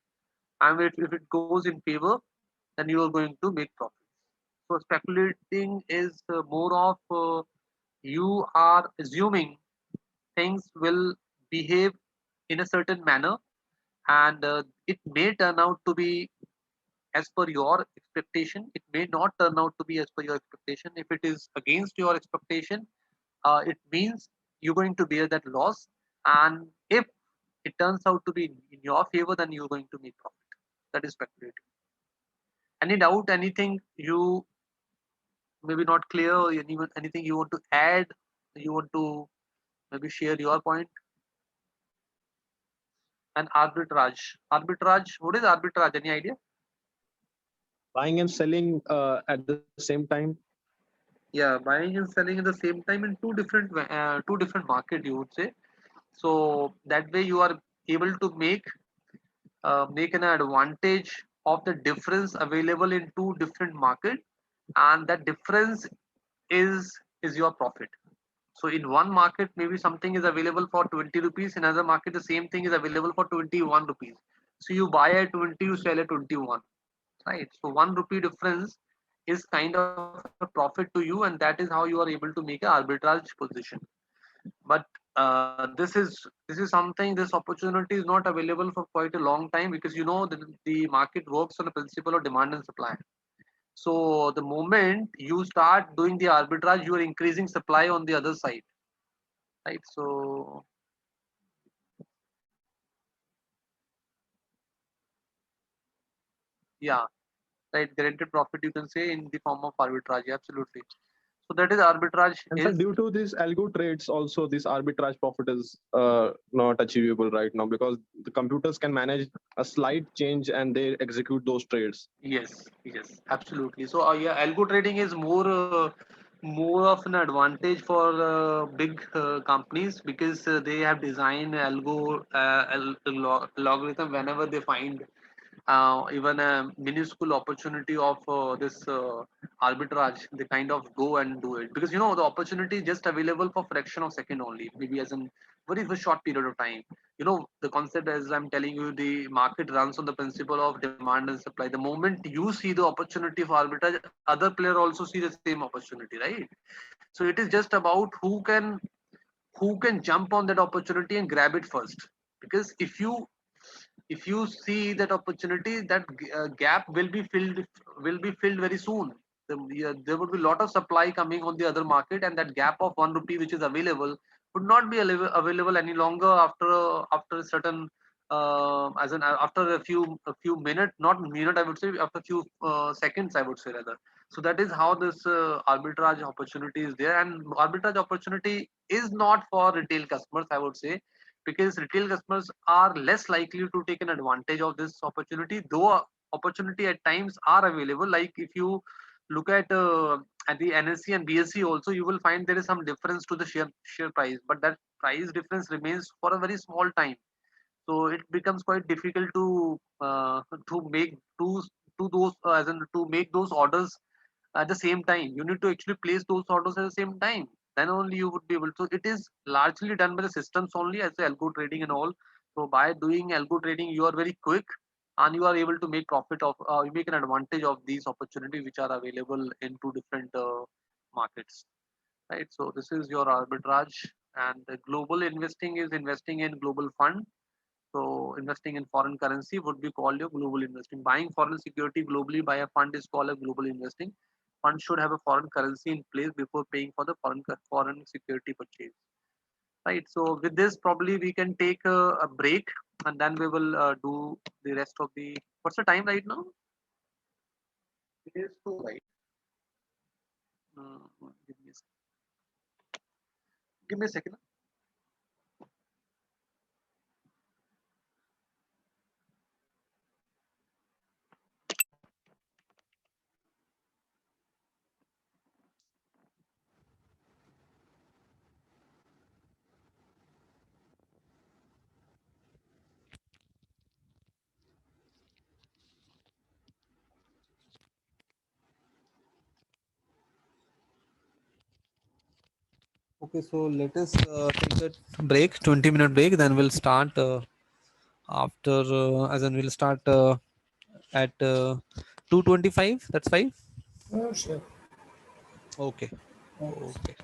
and if it goes in favor, then you are going to make profit. So speculating is more of you are assuming things will behave in a certain manner, and it may turn out to be as per your expectation. It may not turn out to be as per your expectation. If it is against your expectation, it means you're going to bear that loss. And if it turns out to be in your favor, then you're going to make profit. That is speculative. Any doubt, anything you maybe not clear, or anything you want to add, you want to maybe share your point? And arbitrage, what is arbitrage? Any idea? Buying and selling at the same time. Yeah, buying and selling at the same time in two different market, you would say. So that way you are able to make an advantage of the difference available in two different market, and that difference is your profit. So in one market, maybe something is available for 20 rupees. In another market, the same thing is available for 21 rupees. So you buy at 20, you sell at 21, right? So 1 rupee difference is kind of a profit to you, and that is how you are able to make an arbitrage position. But this is something, this opportunity is not available for quite a long time, because the market works on the principle of demand and supply. So the moment you start doing the arbitrage, you are increasing supply on the other side, right? So yeah, right, guaranteed profit, you can say, in the form of arbitrage. Absolutely. So that is arbitrage And so is. due to these algo trades, also this arbitrage profit is not achievable right now, because the computers can manage a slight change and they execute those trades. Yes, yes, absolutely. So yeah, algo trading is more of an advantage for big companies, because they have designed logarithm. Whenever they find even a minuscule opportunity of this arbitrage, they kind of go and do it, because the opportunity is just available for fraction of second only, maybe as in very short period of time. The concept, as I'm telling you, the market runs on the principle of demand and supply. The moment you see the opportunity for arbitrage, other player also see the same opportunity, right? So it is just about who can jump on that opportunity and grab it first. Because if you see that opportunity, that gap will be filled very soon. There would be a lot of supply coming on the other market, and that gap of 1 rupee which is available would not be available any longer after a certain as an after a few minutes, not minute, I would say, after a few seconds, I would say, rather. So that is how this arbitrage opportunity is there. And arbitrage opportunity is not for retail customers, I would say, because retail customers are less likely to take an advantage of this opportunity, though opportunity at times are available. Like if you look at the NSE and BSE also, you will find there is some difference to the share price, but that price difference remains for a very small time. So it becomes quite difficult to make to those as in to make those orders at the same time. You need to actually place those orders at the same time, then only you would be able to. It is largely done by the systems only, as the algo trading and all. So by doing algo trading, you are very quick, and you are able to make profit of you make an advantage of these opportunities which are available in two different markets, right? So this is your arbitrage. And the global investing is investing in global fund. So investing in foreign currency would be called your global investing. Buying foreign security globally by a fund is called a global investing. Fund should have a foreign currency in place before paying for the foreign security purchase. Right. So with this, probably we can take a break, and then we will do the rest of the. What's the time right now? It is two, right? Give me give me a second. Okay, so let us take a break, 20-minute break. Then we'll start after, as in we'll start at 2:25. That's fine. Oh, sure. Okay. Okay. Okay.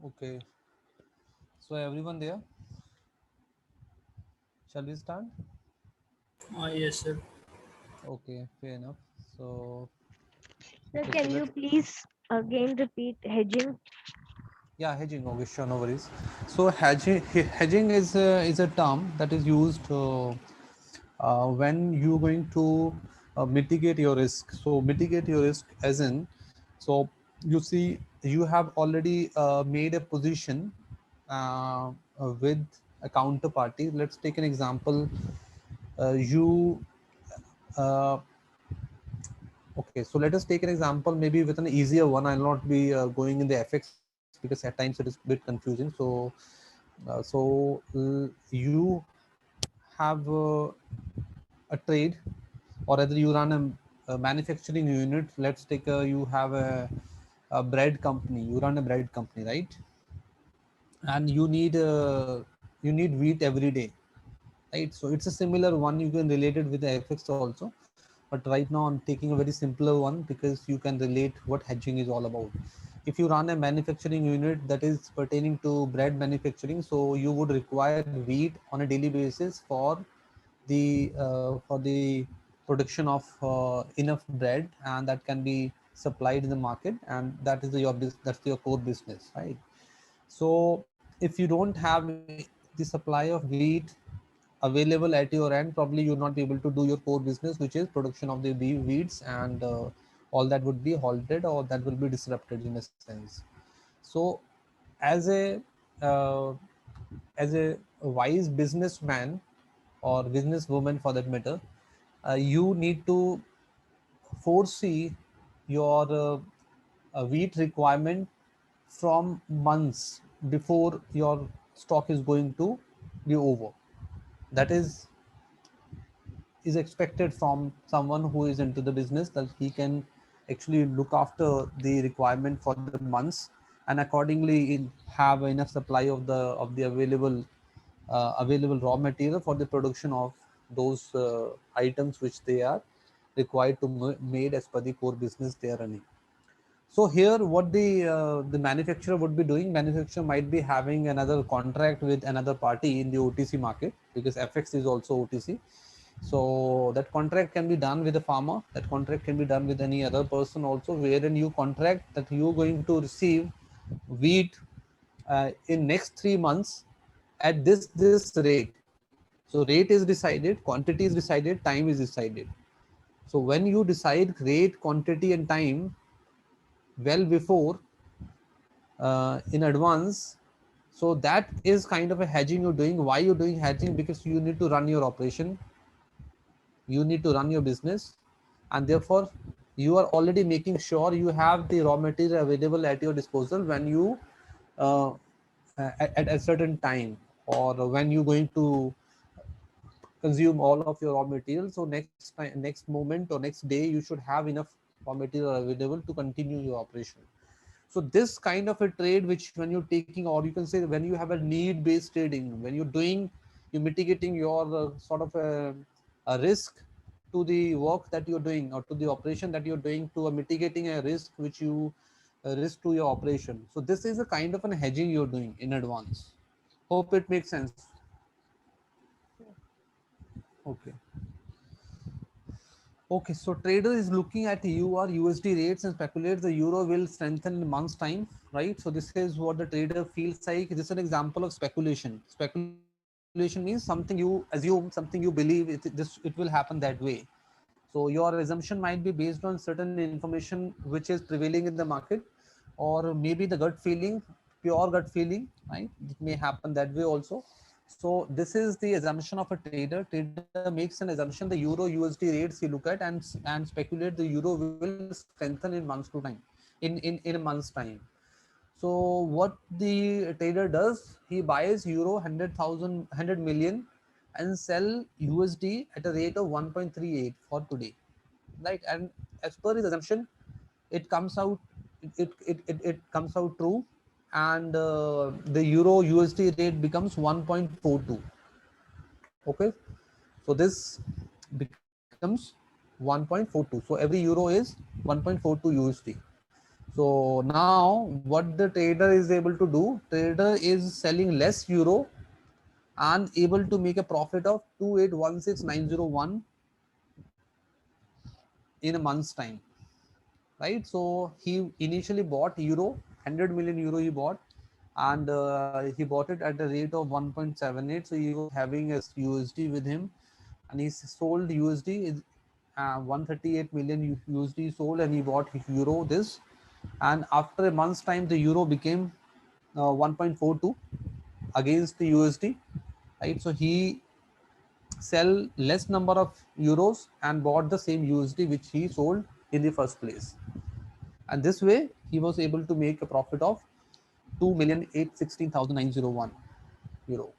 Okay. So everyone there? Shall we start? Yes, sir. Okay, fair enough. So Sir, okay, so can you let's please again repeat hedging? yeah, hedging. Okay, sure, no worries. So hedging is a term that is used when you're going to mitigate your risk. So mitigate your risk as in, so you see you have already made a position with a counterparty. Let's take an example. You uh, Okay, so let us take an example, maybe with an easier one. I'll not be going in the FX because at times it is a bit confusing. You have a trade, or rather, you run a manufacturing unit. Let's take you have a bread company. You run a bread company, right? And you need wheat every day, right? So it's a similar one. You can relate it with the FX also, but right now I'm taking a very simpler one because you can relate what hedging is all about. If you run a manufacturing unit that is pertaining to bread manufacturing, so you would require wheat on a daily basis for the production of enough bread, and that can be supplied in the market, and that is that's your core business, right? So if you don't have the supply of wheat available at your end, probably you'll not be able to do your core business, which is production of the wheats, and all that would be halted or that will be disrupted in a sense. So as uh, a wise businessman or businesswoman for that matter, you need to foresee your wheat requirement from months before your stock is going to be over. That is expected from someone who is into the business, that he can actually look after the requirement for the months, and accordingly have enough supply of the available raw material for the production of those items which they are required to made as per the core business they are running. So here, what the manufacturer would be doing, manufacturer might be having another contract with another party in the OTC market, because FX is also OTC. So that contract can be done with a farmer. That contract can be done with any other person also, wherein you contract that you're going to receive wheat in next 3 months at this rate. So rate is decided, quantity is decided, time is decided. So when you decide rate, quantity, and time well before in advance, so that is kind of a hedging you're doing. Why you're doing hedging? Because you need to run your operation, you need to run your business, and therefore you are already making sure you have the raw material available at your disposal when you uh, at a certain time, or when you're going to consume all of your raw material. So next moment or next day you should have enough raw material available to continue your operation. So this kind of a trade, which when you're taking, or you can say when you have a need based trading, when you're mitigating your sort of a risk to the work that you're doing, or to the operation that you're doing, to mitigating a risk which you risk to your operation. So this is a kind of an hedging you're doing in advance. Hope it makes sense. Okay. Okay, so trader is looking at EUR USD rates and speculates the euro will strengthen in a month's time, right? So this is what the trader feels like. This is an example of speculation. Speculation means something you assume, something you believe it will happen that way. So your assumption might be based on certain information which is prevailing in the market, or maybe the gut feeling, pure gut feeling, right? It may happen that way also. So this is the assumption of a trader. Trader makes an assumption the euro USD rates he look at, and speculate the euro will strengthen in months to time, in a month's time. So what the trader does, he buys euro 100,000, 100 million, and sell USD at a rate of 1.38 for today, right? And as per his assumption, it comes out, it comes out true, and the euro USD rate becomes 1.42. Okay, so this becomes 1.42. So every euro is 1.42 USD. So now what the trader is able to do, trader is selling less euro and able to make a profit of 2816901 in a month's time, right? So he initially bought euro, 100 million euro he bought, and he bought it at a rate of 1.78. So he was having a USD with him, and he sold USD, 138 million USD sold, and he bought euro this. And after a month's time, the euro became 1.42 against the USD, right? So he sell less number of euros and bought the same USD which he sold in the first place. And this way he was able to make a profit of 2,816,901 euro,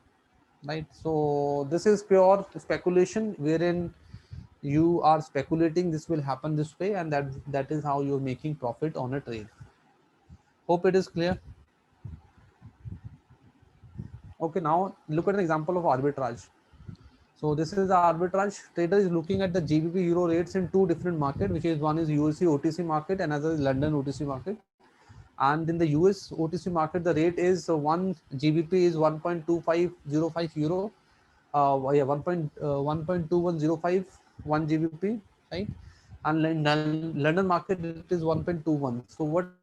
right? So this is pure speculation, wherein you are speculating this will happen this way, and that is how you're making profit on a trade. Hope it is clear. Okay, now look at an example of arbitrage. So this is the arbitrage. Trader is looking at the GBP euro rates in two different market, which is one is USD OTC market, another is London OTC market. And in the US OTC market, the rate is one GBP is 1.2505 euro. Yeah, 1.2105 1 GBP, right? And London market it is 1.21. So what is the